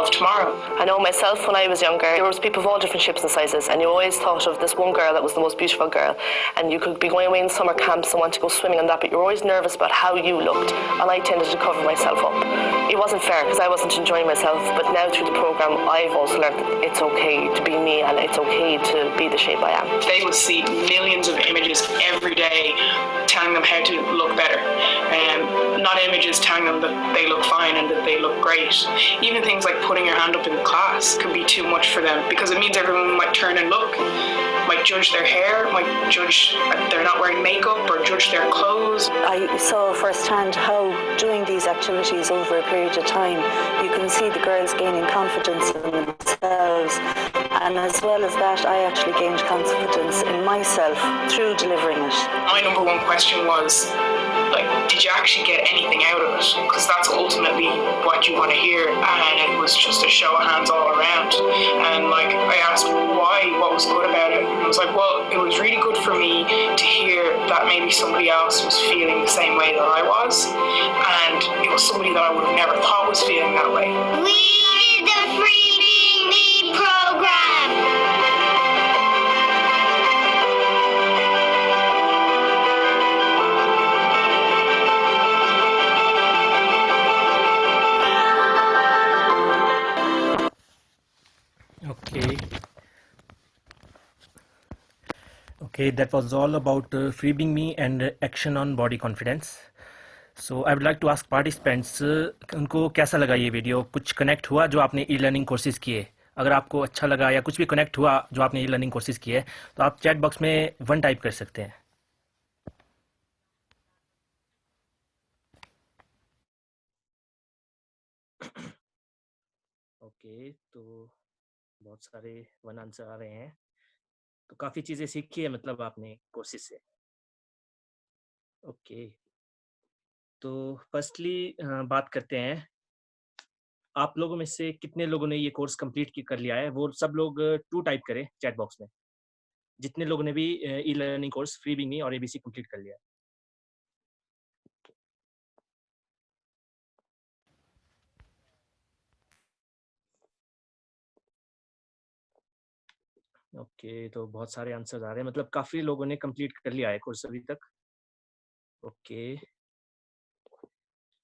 of tomorrow. I know myself when I was younger, there was people of all different shapes and sizes, and you always thought of this one girl that was the most beautiful girl, and you could be going away in summer camps and want to go swimming and that, but you're always nervous about how you looked, and I tended to cover myself up. It wasn't fair because I wasn't enjoying myself, but now through the programme I've also learned that it's okay to be me and it's okay to be the shape I am. They will see millions of images every day telling them how to look better, not images telling them that they look fine and that they look great. Even things like putting your hand up in class can be too much for them, because it means everyone might turn and look, might judge their hair, might judge that they're not wearing makeup, or judge their clothes. I saw firsthand how doing these activities over a period of time, you can see the girls gaining confidence in themselves, and as well as that, I actually gained confidence in myself through delivering it. My number one question was, like, did you actually get anything out of it? Because that's ultimately what you want to hear, and it was just a show of hands all around. And like, I asked why, what was good about it, and it was like, well, it was really good for me to hear that maybe somebody else was feeling the same way that I was, and it was somebody that I would have never thought was feeling that way. We did the Free Be Me program. Okay, that was all about Free Being Me and action on body confidence. So I would like to ask participants, उनको कैसा लगा ये video? कुछ connect हुआ जो आपने e learning courses किए? अगर आपको अच्छा लगा या कुछ भी कनेक्ट हुआ जो आपने ई लर्निंग कोर्सेज किए, तो आप चैट बॉक्स में 1 टाइप कर सकते हैं. ओके, तो बहुत सारे 1 आंसर आ रहे हैं. तो काफ़ी चीज़ें सीखी है मतलब आपने कोर्सेज से. ओके, तो फर्स्टली बात करते हैं, आप लोगों में से कितने लोगों ने ये कोर्स कंप्लीट कर लिया है? वो सब लोग 2 टाइप करें चैट बॉक्स में, जितने लोगों ने भी e learning course free being me और एबीसी कंप्लीट कर लिया है. ओके, तो बहुत सारे आंसर्स आ रहे हैं, मतलब काफ़ी लोगों ने कंप्लीट कर लिया है कोर्स अभी तक. Okay,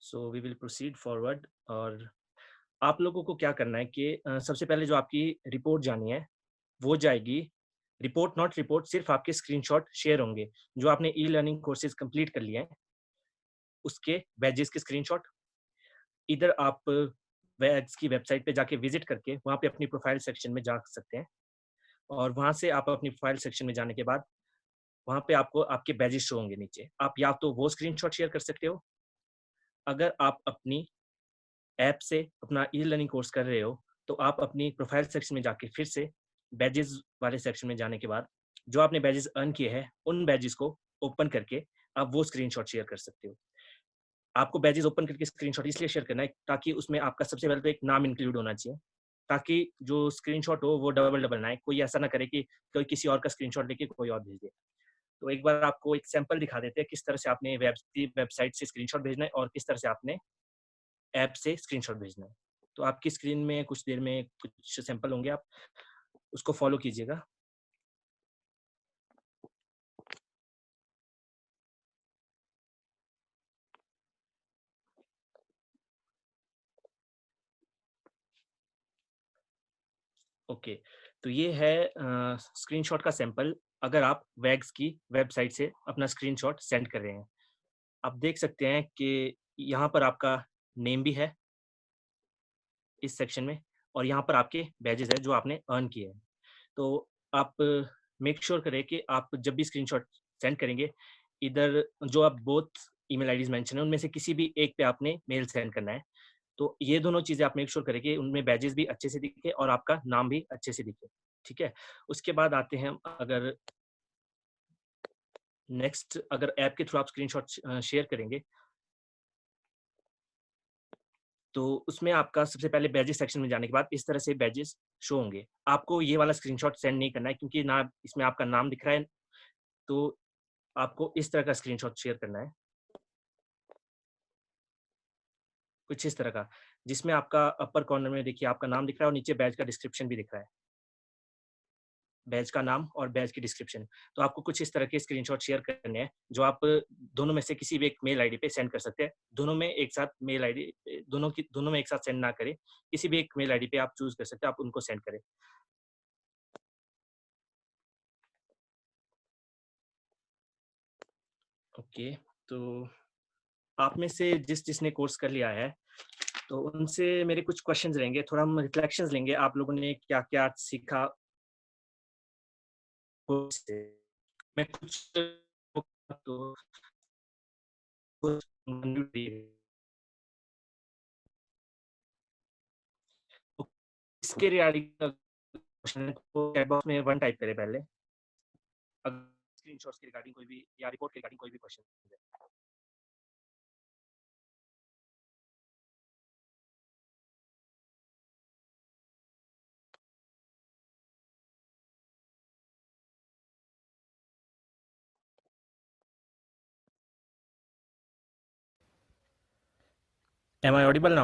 so we will proceed forward. और आप लोगों को क्या करना है कि सबसे पहले जो आपकी रिपोर्ट जानी है वो जाएगी. रिपोर्ट नॉट रिपोर्ट, सिर्फ आपके स्क्रीनशॉट शेयर होंगे जो आपने ई लर्निंग कोर्सेज कंप्लीट कर लिए हैं, उसके बैजेस के स्क्रीनशॉट. इधर आप WAGGGS की वेबसाइट पे जाके विजिट करके वहाँ पे अपनी प्रोफाइल सेक्शन में जा सकते हैं, और वहाँ से आप अपनी प्रोफाइल सेक्शन में जाने के बाद वहाँ पे आपको आपके बैजेस शो होंगे नीचे. आप या तो वो स्क्रीनशॉट शेयर कर सकते हो, अगर आप अपनी ऐप से अपना ई लर्निंग कोर्स कर रहे हो तो आप अपनी प्रोफाइल सेक्शन में जाके फिर से बैजेस वाले सेक्शन में जाने के बाद जो आपने बैजेस अर्न किए हैं उन बैजेस को ओपन करके आप वो स्क्रीनशॉट शेयर कर सकते हो. आपको बैजेस ओपन करके स्क्रीनशॉट इसलिए शेयर करना है ताकि उसमें आपका सबसे पहले तो एक नाम इंक्लूड होना चाहिए, ताकि जो स्क्रीनशॉट हो वो डबल ना आए. कोई ऐसा ना करे कि कोई किसी और का स्क्रीनशॉट लेके कोई और भेज दे. तो एक बार आपको एक सैंपल दिखा देते हैं किस तरह से आपने वेबसाइट से स्क्रीनशॉट भेजना है और किस तरह से आपने ऐप से स्क्रीनशॉट भेजना है. तो आपकी स्क्रीन में कुछ देर में कुछ सैंपल होंगे, आप उसको फॉलो कीजिएगा. ओके, तो ये है स्क्रीनशॉट का सैंपल. अगर आप WAGGGS की वेबसाइट से अपना स्क्रीनशॉट सेंड कर रहे हैं, आप देख सकते हैं कि यहाँ पर आपका नेम भी है इस सेक्शन में, और यहाँ पर आपके बैजेस है जो आपने अर्न किए हैं. तो आप मेक श्योर करें कि आप जब भी स्क्रीनशॉट सेंड करेंगे, इधर जो आप बोथ ईमेल आईडीज मेंशन है, उनमें से किसी भी एक पे आपने मेल सेंड करना है। तो ये दोनों चीज़ें आप मेक श्योर करें कि उनमें बैजेस भी अच्छे से दिखे और आपका नाम भी अच्छे से दिखे, ठीक है? उसके बाद आते हैं हम अगर नेक्स्ट अगर ऐप के थ्रू आप स्क्रीनशॉट शेयर करेंगे, तो उसमें आपका सबसे पहले बैजेस सेक्शन में जाने के बाद इस तरह से बैजेस शो होंगे। आपको ये वाला स्क्रीनशॉट सेंड नहीं करना है क्योंकि ना इसमें आपका नाम दिख रहा है, तो आपको इस तरह का स्क्रीनशॉट शेयर करना है। कुछ इस तरह का, जिसमें आपका अपर कॉर्नर में देखिए आपका नाम दिख रहा है और नीचे बैच का डिस्क्रिप्शन भी दिख रहा है। बैच का नाम और बैच की डिस्क्रिप्शन। तो आपको कुछ इस तरह के स्क्रीनशॉट शेयर करने हैं, जो आप दोनों में से किसी भी एक मेल आईडी पे सेंड कर सकते हैं। दोनों में एक साथ मेल आईडी दोनों में एक साथ सेंड ना करें, किसी भी एक मेल आईडी पे आप चूज़ कर सकते हैं, आप उनको सेंड करें। ओके, तो आप में से जिसने कोर्स कर लिया है, तो उनसे मेरे कुछ क्वेश्चंस रहेंगे, थोड़ा हम रिफ्लेक्शंस लेंगे, आप लोगों ने क्या-क्या सीखा कोर्स से। मैं कुछ तो इसके रिगार्डिंग क्वेश्चन है तो चैट बॉक्स में 1 टाइप करें पहले। अगर स्क्रीनशॉट्स के रिगार्डिंग कोई भी या रिपोर्ट के रिगार्डिंग कोई भी क्वेश्चन है। Am I audible now?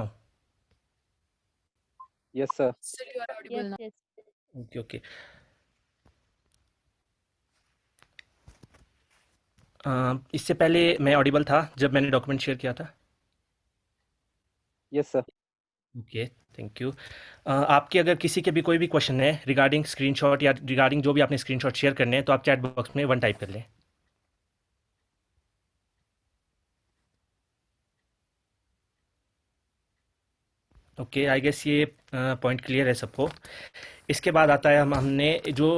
Yes, sir. Sir, you are audible Yes, now. yes. Okay okay. इससे पहले मैं ऑडिबल था जब मैंने डॉक्यूमेंट शेयर किया था? Yes, sir. Okay, thank you. आपके अगर किसी के भी कोई भी क्वेश्चन है रिगार्डिंग स्क्रीनशॉट या रिगार्डिंग जो भी आपने स्क्रीनशॉट शेयर करने हैं, तो आप चैट बॉक्स में 1 टाइप कर लें। ओके, आई गेस ये पॉइंट क्लियर है सबको। इसके बाद आता है हमने जो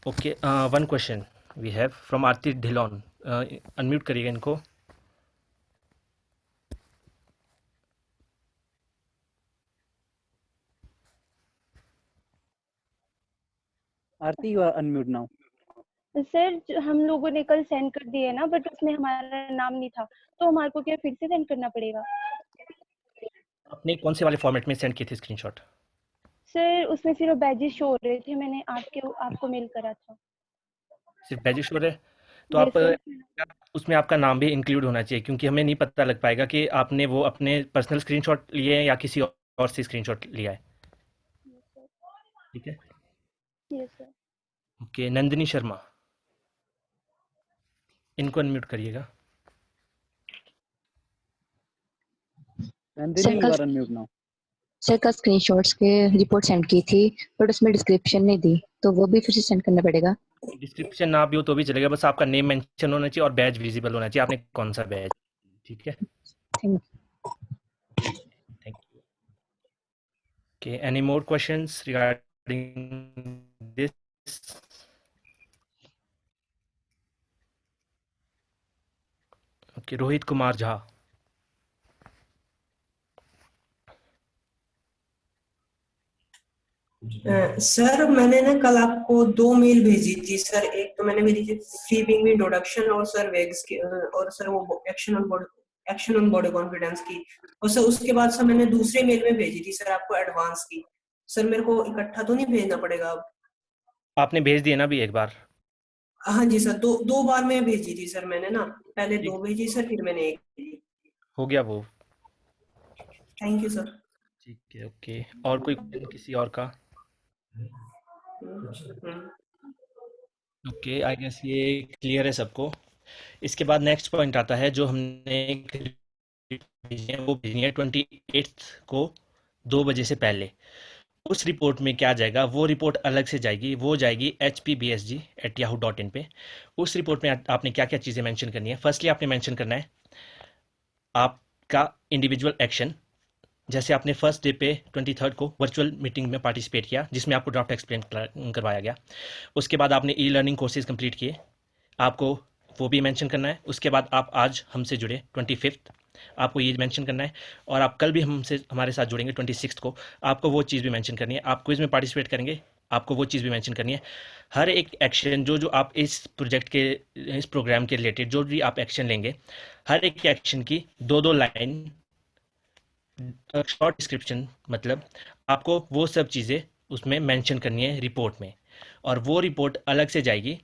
okay 1 question we have from Aarti Dhillon. Unmute करिएगा इनको। Aarti, you are unmute now. Sir हम लोगों ने कल सेंड कर दिए ना, बट उसमें हमारा नाम नहीं था, तो हमारे को क्या फिर से सेंड करना पड़ेगा? आपने कौन से वाले फॉर्मेट में सेंड किए थे स्क्रीनशॉट? सर उसमें सिर्फ बैजेस शो हो रहे थे, मैंने आपको मेल करा था। सिर्फ बैजेस शो रहे? तो यस आप सर। उसमें आपका नाम भी इंक्लूड होना चाहिए, क्योंकि हमें नहीं पता लग पाएगा कि आपने वो अपने पर्सनल स्क्रीनशॉट लिए हैं या किसी और से स्क्रीनशॉट लिया है। ठीक है, yes sir. Okay. Nandini Sharma, इनको अनम्यूट करिएगा। Nandini, you are unmute now. Sir का स्क्रीनशॉट्स के रिपोर्ट सेंड की थी, बट उसमें डिस्क्रिप्शन नहीं दी, तो वो भी फिर से सेंड करना पड़ेगा? डिस्क्रिप्शन ना भी हो तो भी चलेगा, बस आपका नेम मेंशन होना चाहिए और बैच विजिबल होना चाहिए, आपने कौन सा बैच। ठीक है, thank you. Okay, any more questions regarding this? Okay, Rohit Kumar Jha. Sir मैंने ना कल आपको 2 मेल भेजी थी सर। एक तो मैंने भेजी थी फ्री बीइंग इंट्रोडक्शन और सर वेग्स की, और सर वो एक्शन ऑन बॉडी कॉन्फिडेंस की, और सर उसके बाद सर मैंने दूसरे मेल में भेजी थी सर आपको एडवांस की। सर मेरे को इकट्ठा तो नहीं भेजना पड़ेगा अब? आपने भेज दिया ना भी एक बार? हाँ जी सर, दो बार में भेजी थी सर मैंने ना, पहले 2 भेजी सर, फिर मैंने 1 भेजी। हो गया वो? Thank you sir. ठीक है, ओके। और कोई किसी और का? ओके, आई गेस ये क्लियर है सबको। इसके बाद नेक्स्ट पॉइंट आता है, जो हमने वो भेजनी है 28 को 2 बजे से पहले। उस रिपोर्ट में क्या जाएगा, वो रिपोर्ट अलग से जाएगी, वो जाएगी hpbsg@yahoo.in पे। उस रिपोर्ट में आपने क्या क्या चीज़ें मेंशन करनी है। फर्स्टली आपने मेंशन करना है आपका इंडिविजुअल एक्शन, जैसे आपने फर्स्ट डे पे 23 को वर्चुअल मीटिंग में पार्टिसिपेट किया, जिसमें आपको ड्राफ्ट एक्सप्लेन करवाया गया। उसके बाद आपने ई लर्निंग कोर्सेज कंप्लीट किए, आपको वो भी मेंशन करना है। उसके बाद आप आज हमसे जुड़े 25th, आपको ये मेंशन करना है। और आप कल भी हमसे हमारे साथ जुड़ेंगे 26 को, आपको वो चीज़ भी मेंशन करनी है। आप क्विज़ में पार्टिसिपेट करेंगे, आपको वो चीज़ भी मेंशन करनी है। हर एक एक्शन जो जो आप इस प्रोजेक्ट के, इस प्रोग्राम के रिलेटेड जो भी आप एक्शन लेंगे, हर एक एक्शन की 2-2 लाइन शॉर्ट डिस्क्रिप्शन, मतलब आपको वो सब चीज़ें उसमें मेंशन करनी है रिपोर्ट में। और वो रिपोर्ट अलग से जाएगी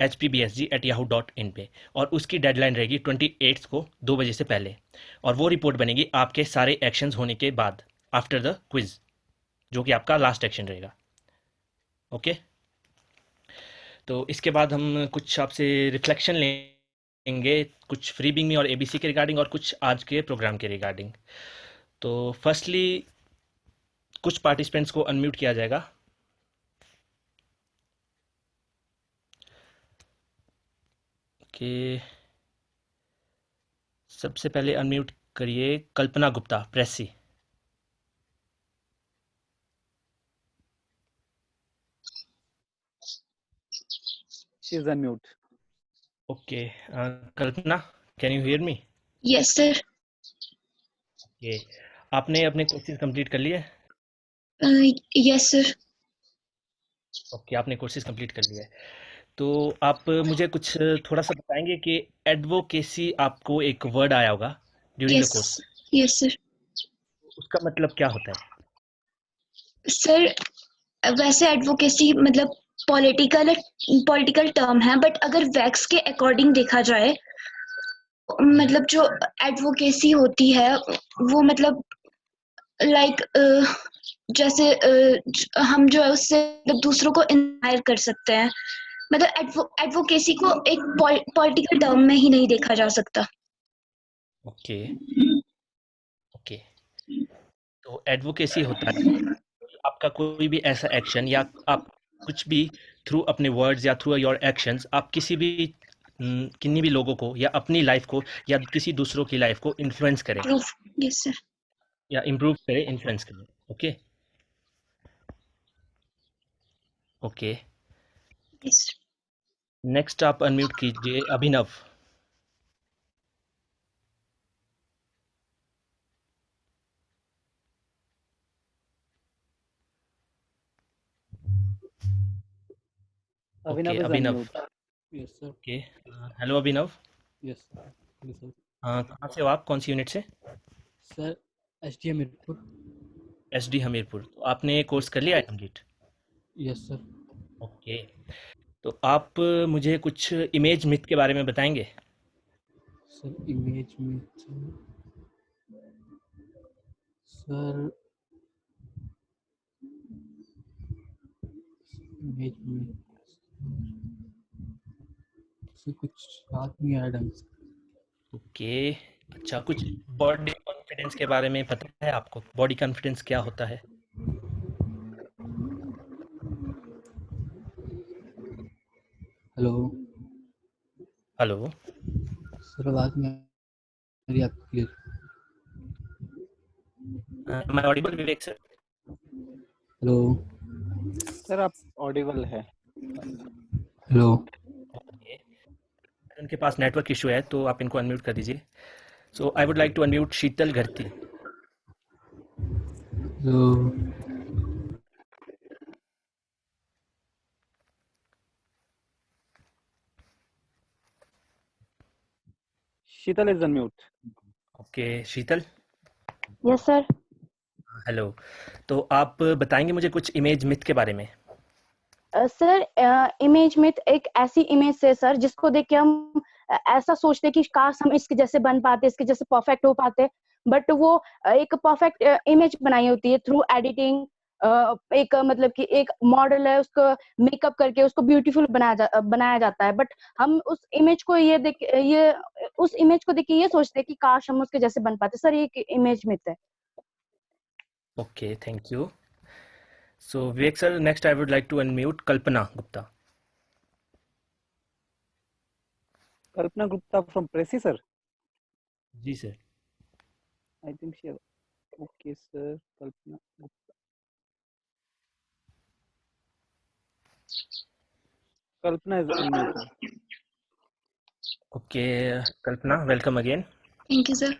hpbsg@yahoo.in पे, और उसकी डेडलाइन रहेगी 28 को 2 बजे से पहले। और वो रिपोर्ट बनेगी आपके सारे एक्शंस होने के बाद, आफ्टर द क्विज, जो कि आपका लास्ट एक्शन रहेगा। ओके, तो इसके बाद हम कुछ आपसे रिफ्लेक्शन लेंगे, कुछ फ्री बिंग मी और एबीसी के रिगार्डिंग, और कुछ आज के प्रोग्राम के रिगार्डिंग। तो फर्स्टली कुछ पार्टिसिपेंट्स को अनम्यूट किया जाएगा। कि सबसे पहले अनम्यूट करिए Kalpana Gupta, press C. She is unmute. Okay, Kalpana, can you hear me? Yes sir. Okay, आपने अपने कोर्सेज कंप्लीट कर लिए? Yes sir. ओके, आपने कोर्सेज कंप्लीट कर लिए। तो आप मुझे कुछ थोड़ा सा बताएंगे कि एडवोकेसी, आपको एक वर्ड आया होगा during the yes course, yes sir. उसका मतलब क्या होता है? सर वैसे एडवोकेसी मतलब पॉलिटिकल पॉलिटिकल टर्म है, बट अगर वैक्स के अकॉर्डिंग देखा जाए, मतलब जो एडवोकेसी होती है वो मतलब लाइक जैसे हम जो है उससे मतलब दूसरों को इंस्पायर कर सकते हैं। मतलब एडवोकेसी को एक पॉलिटिकल टर्म में ही नहीं देखा जा सकता। ओके ओके, तो एडवोकेसी होता है आपका कोई भी ऐसा एक्शन, या आप कुछ भी थ्रू अपने वर्ड्स या थ्रू योर एक्शंस आप किसी भी किन्हीं भी लोगों को या अपनी लाइफ को या किसी दूसरों की लाइफ को इन्फ्लुएंस करें, प्रूफ। Yes sir. या इम्प्रूव करें, इन्फ्लुएंस करें। Okay okay, yes. नेक्स्ट आप अनम्यूट कीजिए Abhinav. Okay Abhinav is Abhinav. unmute. Yes, sir. Okay, hello Abhinav. Yes, sir. Yes, sir. कहाँ से हो आप, कौन सी यूनिट से? Sir, SDM Mirpur. SD Hamirpur. तो आपने कोर्स कर लिया है कंप्लीट? Yes, sir. ओके, तो आप मुझे कुछ इमेज मिथ के बारे में बताएंगे? Sir, image में sir, image में sir कुछ याद नहीं आया ढंग से। ओके, अच्छा, कुछ बॉडी कॉन्फिडेंस के बारे में पता है आपको? बॉडी कॉन्फिडेंस क्या होता है? हेलो हेलो, सर, आवाज नहीं आ रही आपकी clear. Am I audible Vivek sir? Hello Sir, आप audible है। हेलो ओके, उनके पास नेटवर्क इशू है, तो आप इनको अनम्यूट कर दीजिए। So I would like to unmute Sheetal Gharti. Hello Sheetal is unmute. Okay Sheetal, yes sir. Hello. तो आप बताएंगे मुझे कुछ इमेज मिथ के बारे में? सर इमेज मिथ एक ऐसी इमेज है सर जिसको देख के हम ऐसा सोचते कि काश हम इसके जैसे बन पाते, इसके जैसे परफेक्ट हो पाते, बट वो एक परफेक्ट इमेज बनाई होती है थ्रू एडिटिंग। एक मतलब कि एक मॉडल है, उसको मेकअप करके उसको ब्यूटीफुल बनाया जाता है, बट हम उस इमेज को ये उस इमेज को देख के ये सोचते हैं कि काश हम उसके जैसे बन पाते। सर ये एक इमेज मिथ है। Okay, thank you. So Vivek sir, next I would like to unmute Kalpana Gupta. Kalpana Gupta from Pressy, sir. जी sir. I think she. Okay, sir. Kalpana Gupta. Kalpana is unmute now. Okay Kalpana, welcome again. Thank you sir.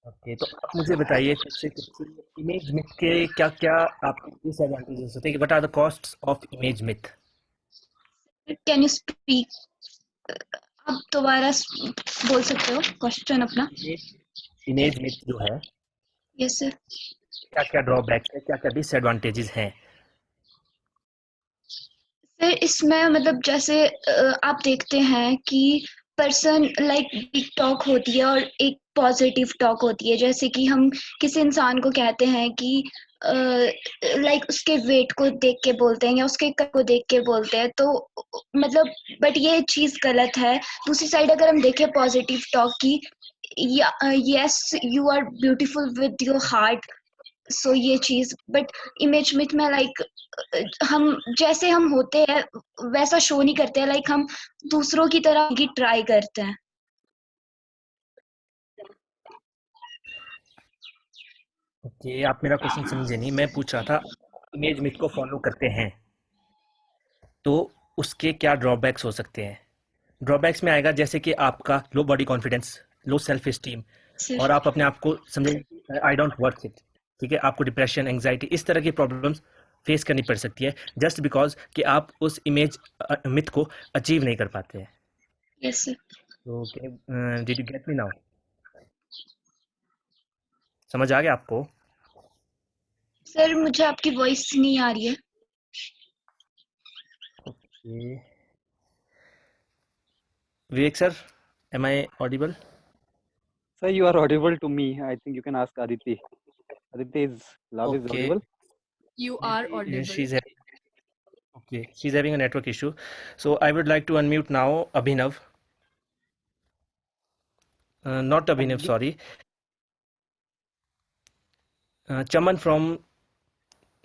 Okay, तो आप मुझे बताइए सबसे कुछ image myth के क्या क्या आपके डिसएडवांटेजेस होते हैं, what are the costs of image myth? Can you speak, आप दोबारा बोल सकते हो क्वेश्चन अपना? इमेज मिथ जो है, यस सर। क्या क्या ड्रॉबैक्स है, क्या क्या डिसएडवांटेजेस हैं? सर इसमें मतलब जैसे आप देखते हैं कि पर्सन लाइक बिग टॉक होती है और एक पॉजिटिव टॉक होती है। जैसे कि हम किसी इंसान को कहते हैं कि लाइक उसके वेट को देख के बोलते हैं या उसके कद को देख के बोलते हैं, तो मतलब बट ये चीज गलत है। दूसरी साइड अगर हम देखें पॉजिटिव टॉक की, yes you are beautiful with your heart, so ये चीज। बट इमेज मिथ में लाइक हम जैसे हम होते हैं वैसा शो नहीं करते हैं, लाइक हम दूसरों की तरह की ट्राई करते हैं। ओके, आप मेरा क्वेश्चन समझे नहीं। मैं पूछ रहा था, इमेज मिथ को फॉलो करते हैं तो उसके क्या ड्रॉबैक्स हो सकते हैं? ड्रॉबैक्स में आएगा जैसे कि आपका low body confidence, low self esteem, और आप अपने आप को समझेंगे आई डोंट वर्थ इट। ठीक है, आपको डिप्रेशन, एंग्जाइटी, इस तरह की प्रॉब्लम्स फेस करनी पड़ सकती है जस्ट बिकॉज कि आप उस इमेज मिथ को अचीव नहीं कर पाते हैं। Yes sir. तो did you get me now? समझ आ गया आपको? सर मुझे आपकी वॉइस नहीं आ रही है। Okay, Vivek sir, am I audible? Sir, you are audible to me. I think you can ask Aditi. Aditi is Love is Okay. audible. You are audible. She's having a network issue. So I would like to unmute now Abhinav. Not Abhinav, sorry. Chaman from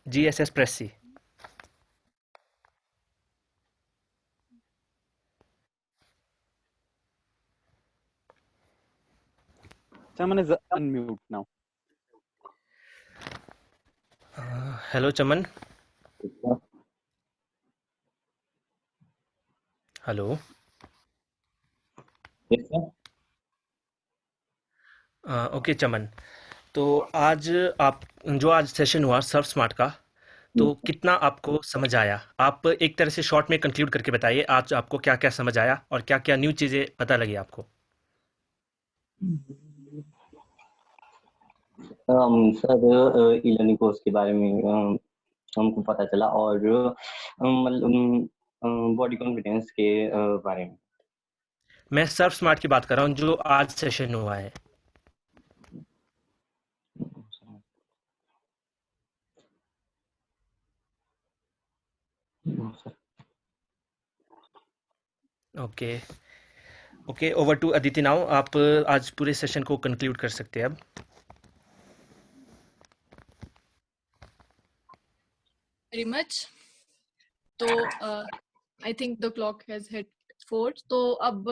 GSS Pressy. Chaman is unmute now. Hello, Chaman. Hello. Yes, sir. Okay Chaman, तो आज आज session हुआ Surf smart का, तो कितना आपको समझ आया? आप एक तरह से शॉर्ट में कंक्लूड करके बताइए आज आपको क्या क्या समझ आया और क्या क्या न्यू चीजें पता लगी आपको? सर ई लर्निंग कोर्स के बारे में हमको पता चला, और मतलब बॉडी कॉन्फिडेंस के बारे में। मैं सर्फ स्मार्ट की बात कर रहा हूँ जो आज सेशन हुआ है। Okay okay, over to Aditi now. आप आज पूरे सेशन को कंक्लूड कर सकते हैं अब। Very much. तो I think the clock has hit 4, तो अब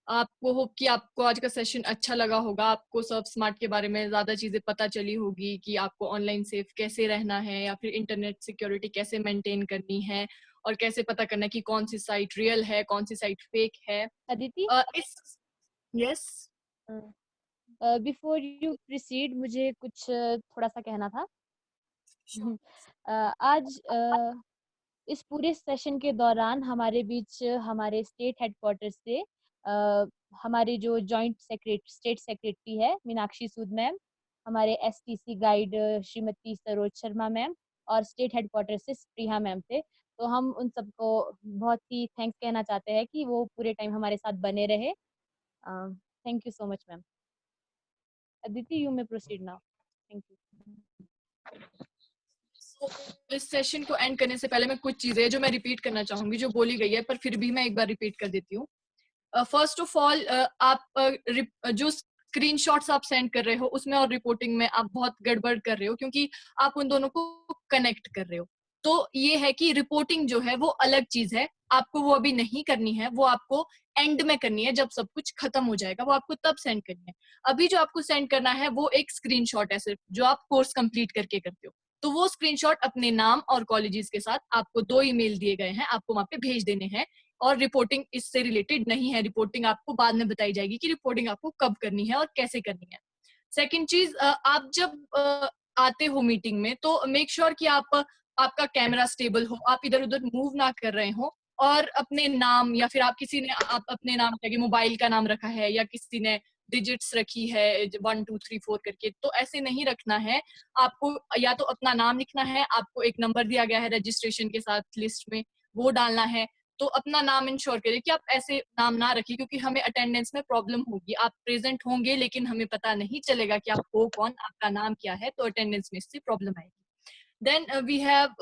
आपको होप कि आपको आज का सेशन अच्छा लगा होगा। आपको सर्फ स्मार्ट के बारे में ज्यादा चीजें पता चली होगी कि आपको ऑनलाइन सेफ कैसे रहना है या फिर इंटरनेट सिक्योरिटी कैसे मेंटेन करनी है और कैसे पता करना है कि कौन सी साइट रियल है, कौन सी साइट फेक है। Aditi, yes, before you proceed मुझे कुछ थोड़ा सा कहना था। आज इस पूरे सेशन के दौरान हमारे बीच हमारे स्टेट हेडक्वार्टर से हमारे जो जॉइंट स्टेट सेक्रेटरी है मीनाक्षी सूद मैम, हमारे STC guide Shrimati Saroj Sharma ma'am और स्टेट हेडक्वार्टर से स्प्रिया मैम थे। तो हम उन सबको बहुत ही थैंक्स कहना चाहते हैं कि वो पूरे टाइम हमारे साथ बने रहे। Thank you so much ma'am. Aditi, you may proceed now. Thank you. इस सेशन को एंड करने से पहले मैं कुछ चीजें जो मैं रिपीट करना चाहूंगी जो बोली गई है, पर फिर भी मैं एक बार रिपीट कर देती हूँ। फर्स्ट ऑफ ऑल, आप जो स्क्रीनशॉट्स आप सेंड कर रहे हो उसमें और रिपोर्टिंग में आप बहुत गड़बड़ कर रहे हो, क्योंकि आप उन दोनों को कनेक्ट कर रहे हो। तो ये है कि रिपोर्टिंग जो है वो अलग चीज है, आपको वो अभी नहीं करनी है, वो आपको एंड में करनी है, जब सब कुछ खत्म हो जाएगा वो आपको तब सेंड करनी है। अभी जो आपको सेंड करना है वो एक स्क्रीनशॉट है सिर्फ, जो आप कोर्स कंप्लीट करके करते हो। तो वो स्क्रीनशॉट अपने नाम और कॉलेजेस के साथ आपको 2 ईमेल दिए गए हैं, आपको वहां पे भेज देने हैं। और रिपोर्टिंग इससे रिलेटेड नहीं है। रिपोर्टिंग आपको बाद में बताई जाएगी कि रिपोर्टिंग आपको कब करनी है और कैसे करनी है। सेकंड चीज, आप जब आते हो मीटिंग में तो मेक श्योर कि आपका कैमरा स्टेबल हो, आप इधर उधर मूव ना कर रहे हो, और अपने नाम या फिर आप किसी ने आप अपने नाम के मोबाइल का नाम रखा है या किसी ने डिजिट्स रखी है 1 2 3 4 करके, तो ऐसे नहीं रखना है। आपको या तो अपना नाम लिखना है, आपको एक नंबर दिया गया है रजिस्ट्रेशन के साथ लिस्ट में, वो डालना है। तो अपना नाम इंश्योर करें कि आप ऐसे नाम ना रखिए, क्योंकि हमें अटेंडेंस में प्रॉब्लम होगी। आप प्रेजेंट होंगे लेकिन हमें पता नहीं चलेगा कि आप हो कौन, आपका नाम क्या है, तो अटेंडेंस में इससे प्रॉब्लम आएगी। देन वी हैव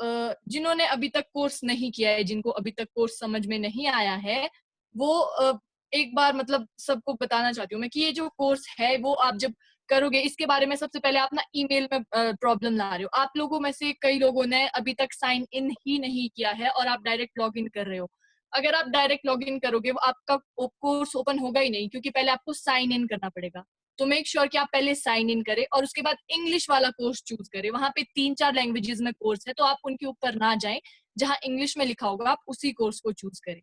जिन्होंने अभी तक कोर्स नहीं किया है, जिनको अभी तक कोर्स समझ में नहीं आया है, वो एक बार मतलब सबको बताना चाहती हूँ मैं कि ये जो कोर्स है वो आप जब करोगे, इसके बारे में सबसे पहले आप ना ईमेल में प्रॉब्लम ला रहे हो। आप लोगों में से कई लोगों ने अभी तक साइन इन ही नहीं किया है और आप डायरेक्ट लॉग इन कर रहे हो। अगर आप डायरेक्ट लॉग इन करोगे वो आपका कोर्स ओपन होगा ही नहीं, क्योंकि पहले आपको साइन इन करना पड़ेगा। तो मेक श्योर कि आप पहले साइन इन करें और उसके बाद इंग्लिश वाला कोर्स चूज करें। वहां पे 3-4 लैंग्वेजेस में कोर्स है, तो आप उनके ऊपर ना जाएं, जहां इंग्लिश में लिखा होगा आप उसी कोर्स को चूज करें।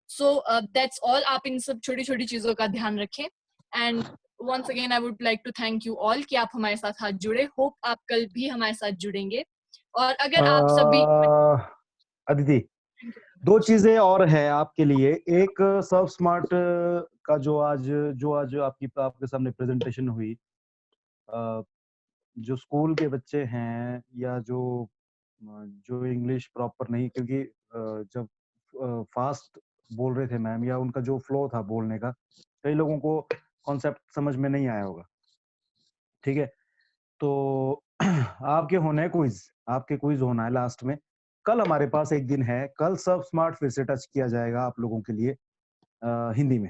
So that's all. आप इन सब छोटी छोटी चीजों का ध्यान रखें। And once again I would like to thank you all कि आप हमारे साथ आज जुड़े। होप आप कल भी हमारे साथ जुड़ेंगे। और अगर आप सभी अदिति, 2 चीजें और है आपके लिए। एक सब स्मार्ट का जो आज आपके सामने प्रेजेंटेशन हुई, जो स्कूल के बच्चे हैं या जो इंग्लिश प्रॉपर नहीं, क्योंकि जब फास्ट बोल रहे थे मैम या उनका जो फ्लो था बोलने का, कई लोगों को कॉन्सेप्ट समझ में नहीं आया होगा। ठीक है, तो आपके क्विज होना है लास्ट में। कल हमारे पास एक दिन है, कल सब स्मार्ट फिर से टच किया जाएगा आप लोगों के लिए हिंदी में।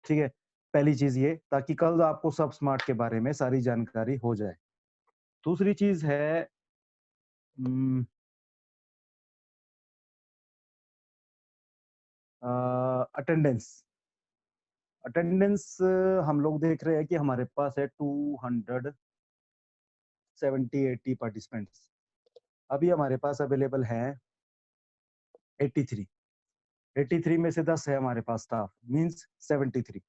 ठीक है, पहली चीज ये, ताकि कल आपको सब स्मार्ट के बारे में सारी जानकारी हो जाए। दूसरी चीज है अटेंडेंस हम लोग देख रहे हैं कि हमारे पास है 270-80 पार्टिसिपेंट्स। अभी हमारे पास अवेलेबल है 83 में से 10 है हमारे पास स्टाफ, मींस 73।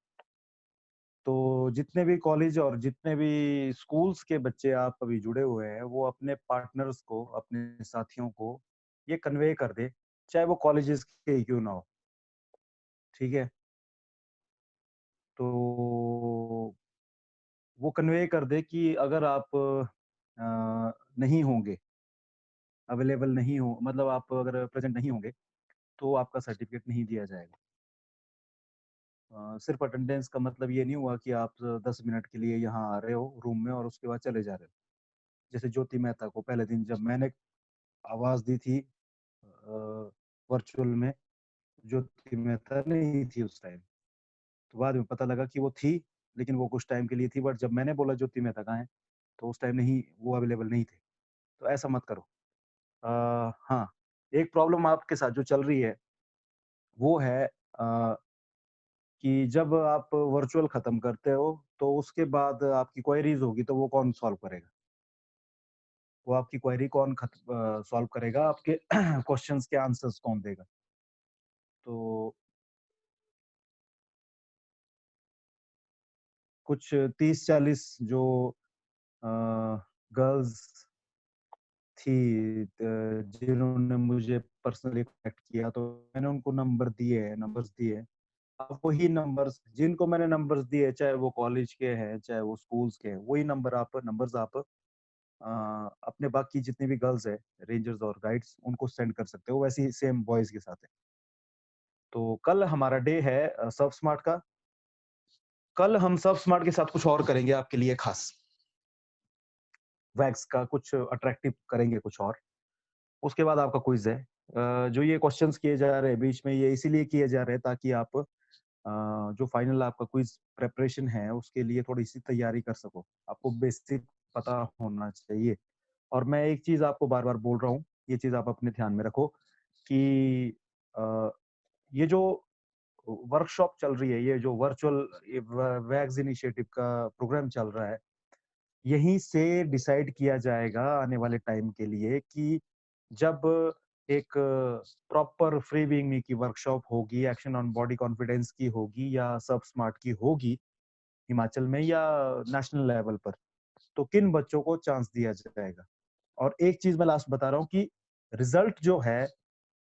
तो जितने भी कॉलेज और जितने भी स्कूल्स के बच्चे आप अभी जुड़े हुए हैं, वो अपने पार्टनर्स को, अपने साथियों को ये कन्वे कर दे, चाहे वो कॉलेजेस के क्यों ना हो। ठीक है, तो वो कन्वे कर दे कि अगर आप नहीं होंगे, अवेलेबल नहीं हो, मतलब आप अगर प्रेजेंट नहीं होंगे तो आपका सर्टिफिकेट नहीं दिया जाएगा। सिर्फ अटेंडेंस का मतलब ये नहीं हुआ कि आप 10 मिनट के लिए यहाँ आ रहे हो रूम में और उसके बाद चले जा रहे हो। जैसे ज्योति मेहता को पहले दिन जब मैंने आवाज दी थी वर्चुअल में, ज्योति मेहता नहीं थी उस टाइम, तो बाद में पता लगा कि वो थी, लेकिन वो कुछ टाइम के लिए थी। बट जब मैंने बोला ज्योति मेहता कहाँ है, तो उस टाइम नहीं, वो अवेलेबल नहीं थे। तो ऐसा मत करो। हाँ, एक प्रॉब्लम आपके साथ जो चल रही है वो है कि जब आप वर्चुअल खत्म करते हो तो उसके बाद आपकी क्वेरीज होगी, तो वो कौन सॉल्व करेगा? वो आपकी क्वेरी कौन सॉल्व करेगा? आपके क्वेश्चंस के आंसर्स कौन देगा? तो कुछ 30-40 जो गर्ल्स थी जिन्होंने मुझे पर्सनली कनेक्ट किया, तो मैंने उनको नंबर्स दिए। अब वही नंबर्स जिनको मैंने नंबर्स दिए, चाहे वो कॉलेज के हैं चाहे वो स्कूल्स के हैं, वही नंबर्स आप अपने बाकी जितने भी गर्ल्स है, रेंजर्स और गाइड्स, उनको सेंड कर सकते हो। वैसे ही सेम बॉयज के साथ है। तो कल हमारा डे है सब स्मार्ट का। कल हम सब स्मार्ट के साथ कुछ और करेंगे आपके लिए खास, वैग्स का कुछ अट्रैक्टिव करेंगे कुछ और। उसके बाद आपका क्विज है। जो ये क्वेश्चंस किए जा रहे हैं बीच में, ये इसीलिए किए जा रहे हैं ताकि आप जो फाइनल आपका क्विज प्रेपरेशन है उसके लिए थोड़ी सी तैयारी कर सको। आपको बेसिक पता होना चाहिए। और मैं एक चीज आपको बार बार बोल रहा हूँ, ये चीज आप अपने ध्यान में रखो कि ये जो वर्कशॉप चल रही है, ये जो वर्चुअल वैग्स इनिशिएटिव का प्रोग्राम चल रहा है, यहीं से डिसाइड किया जाएगा आने वाले टाइम के लिए कि जब एक प्रॉपर फ्री बीइंग मी की वर्कशॉप होगी, एक्शन ऑन बॉडी कॉन्फिडेंस की होगी या सब स्मार्ट की होगी हिमाचल में या नेशनल लेवल पर, तो किन बच्चों को चांस दिया जाएगा। और एक चीज मैं लास्ट बता रहा हूँ कि रिजल्ट जो है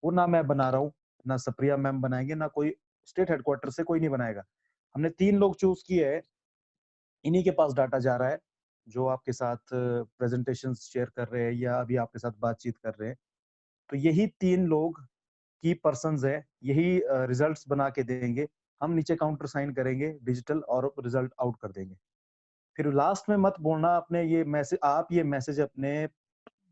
वो ना मैं बना रहा हूँ, ना सप्रिया मैम बनाएंगे, ना कोई स्टेट हेडक्वार्टर से कोई नहीं बनाएगा। हमने 3 लोग चूज किए हैं, इन्हीं के पास डाटा जा रहा है जो आपके साथ प्रेजेंटेशन शेयर कर रहे हैं या अभी आपके साथ बातचीत कर रहे हैं। तो यही 3 लोग की पर्संस है, यही रिजल्ट्स बना के देंगे। हम नीचे काउंटर साइन करेंगे डिजिटल और रिजल्ट आउट कर देंगे। फिर लास्ट में मत बोलना, अपने ये मैसेज, आप ये मैसेज अपने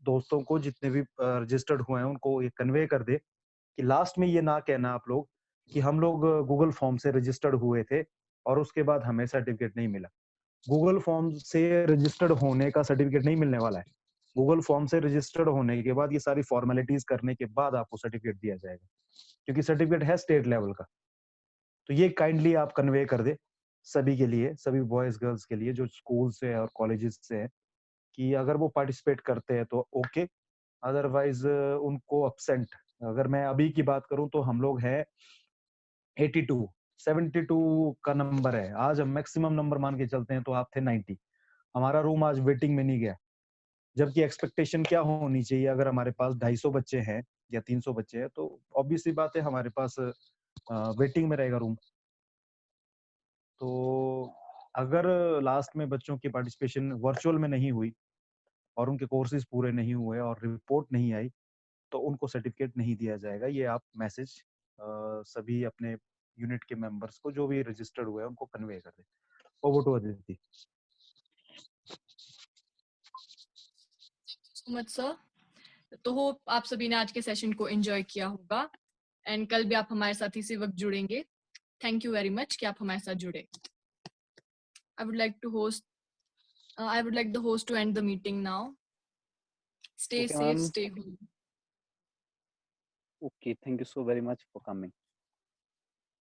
दोस्तों को जितने भी रजिस्टर्ड हुए हैं उनको ये कन्वे कर दे कि लास्ट में ये ना कहना आप लोग कि हम लोग गूगल फॉर्म से रजिस्टर्ड हुए थे और उसके बाद हमें सर्टिफिकेट नहीं मिला। गूगल फॉर्म से रजिस्टर्ड होने का सर्टिफिकेट नहीं मिलने वाला है। गूगल फॉर्म से रजिस्टर्ड होने के बाद ये सारी फॉर्मेलिटीज करने के बाद आपको सर्टिफिकेट दिया जाएगा, क्योंकि सर्टिफिकेट है स्टेट लेवल का। तो ये काइंडली आप कन्वे कर दे सभी के लिए, सभी बॉयज गर्ल्स के लिए जो स्कूल से और कॉलेजेस से हैं, कि अगर वो पार्टिसिपेट करते हैं तो ओके, अदरवाइज उनको अब्सेंट। अगर मैं अभी की बात करूं तो हम लोग हैं 82, 72 का नंबर है आज। हम मैक्सिमम नंबर मान के चलते हैं तो आप थे 90। हमारा रूम आज वेटिंग में नहीं गया, जबकि एक्सपेक्टेशन क्या होनी चाहिए, अगर हमारे पास 250 बच्चे हैं या 300 बच्चे हैं तो ऑब्वियस सी बात है हमारे पास वेटिंग में रहेगा रूम। तो अगर लास्ट में बच्चों की पार्टिसिपेशन वर्चुअल में नहीं हुई और उनके कोर्सेज पूरे नहीं हुए और रिपोर्ट नहीं आई तो उनको सर्टिफिकेट नहीं दिया जाएगा। ये आप मैसेज सभी अपने यूनिट के मेंबर्स को जो भी रजिस्टर्ड हुए हैं उनको कन्वे कर दें। Over to Aditi. So much sir. तो होप आप सभी ने आज के सेशन को एंजॉय किया होगा एंड कल भी आप हमारे साथ इसी वक्त जुड़ेंगे। थैंक यू वेरी मच कि आप हमारे साथ जुड़े। I would like the host to end the meeting now. Stay Okay, safe, ma'am. stay home. Okay, thank you so very much for coming.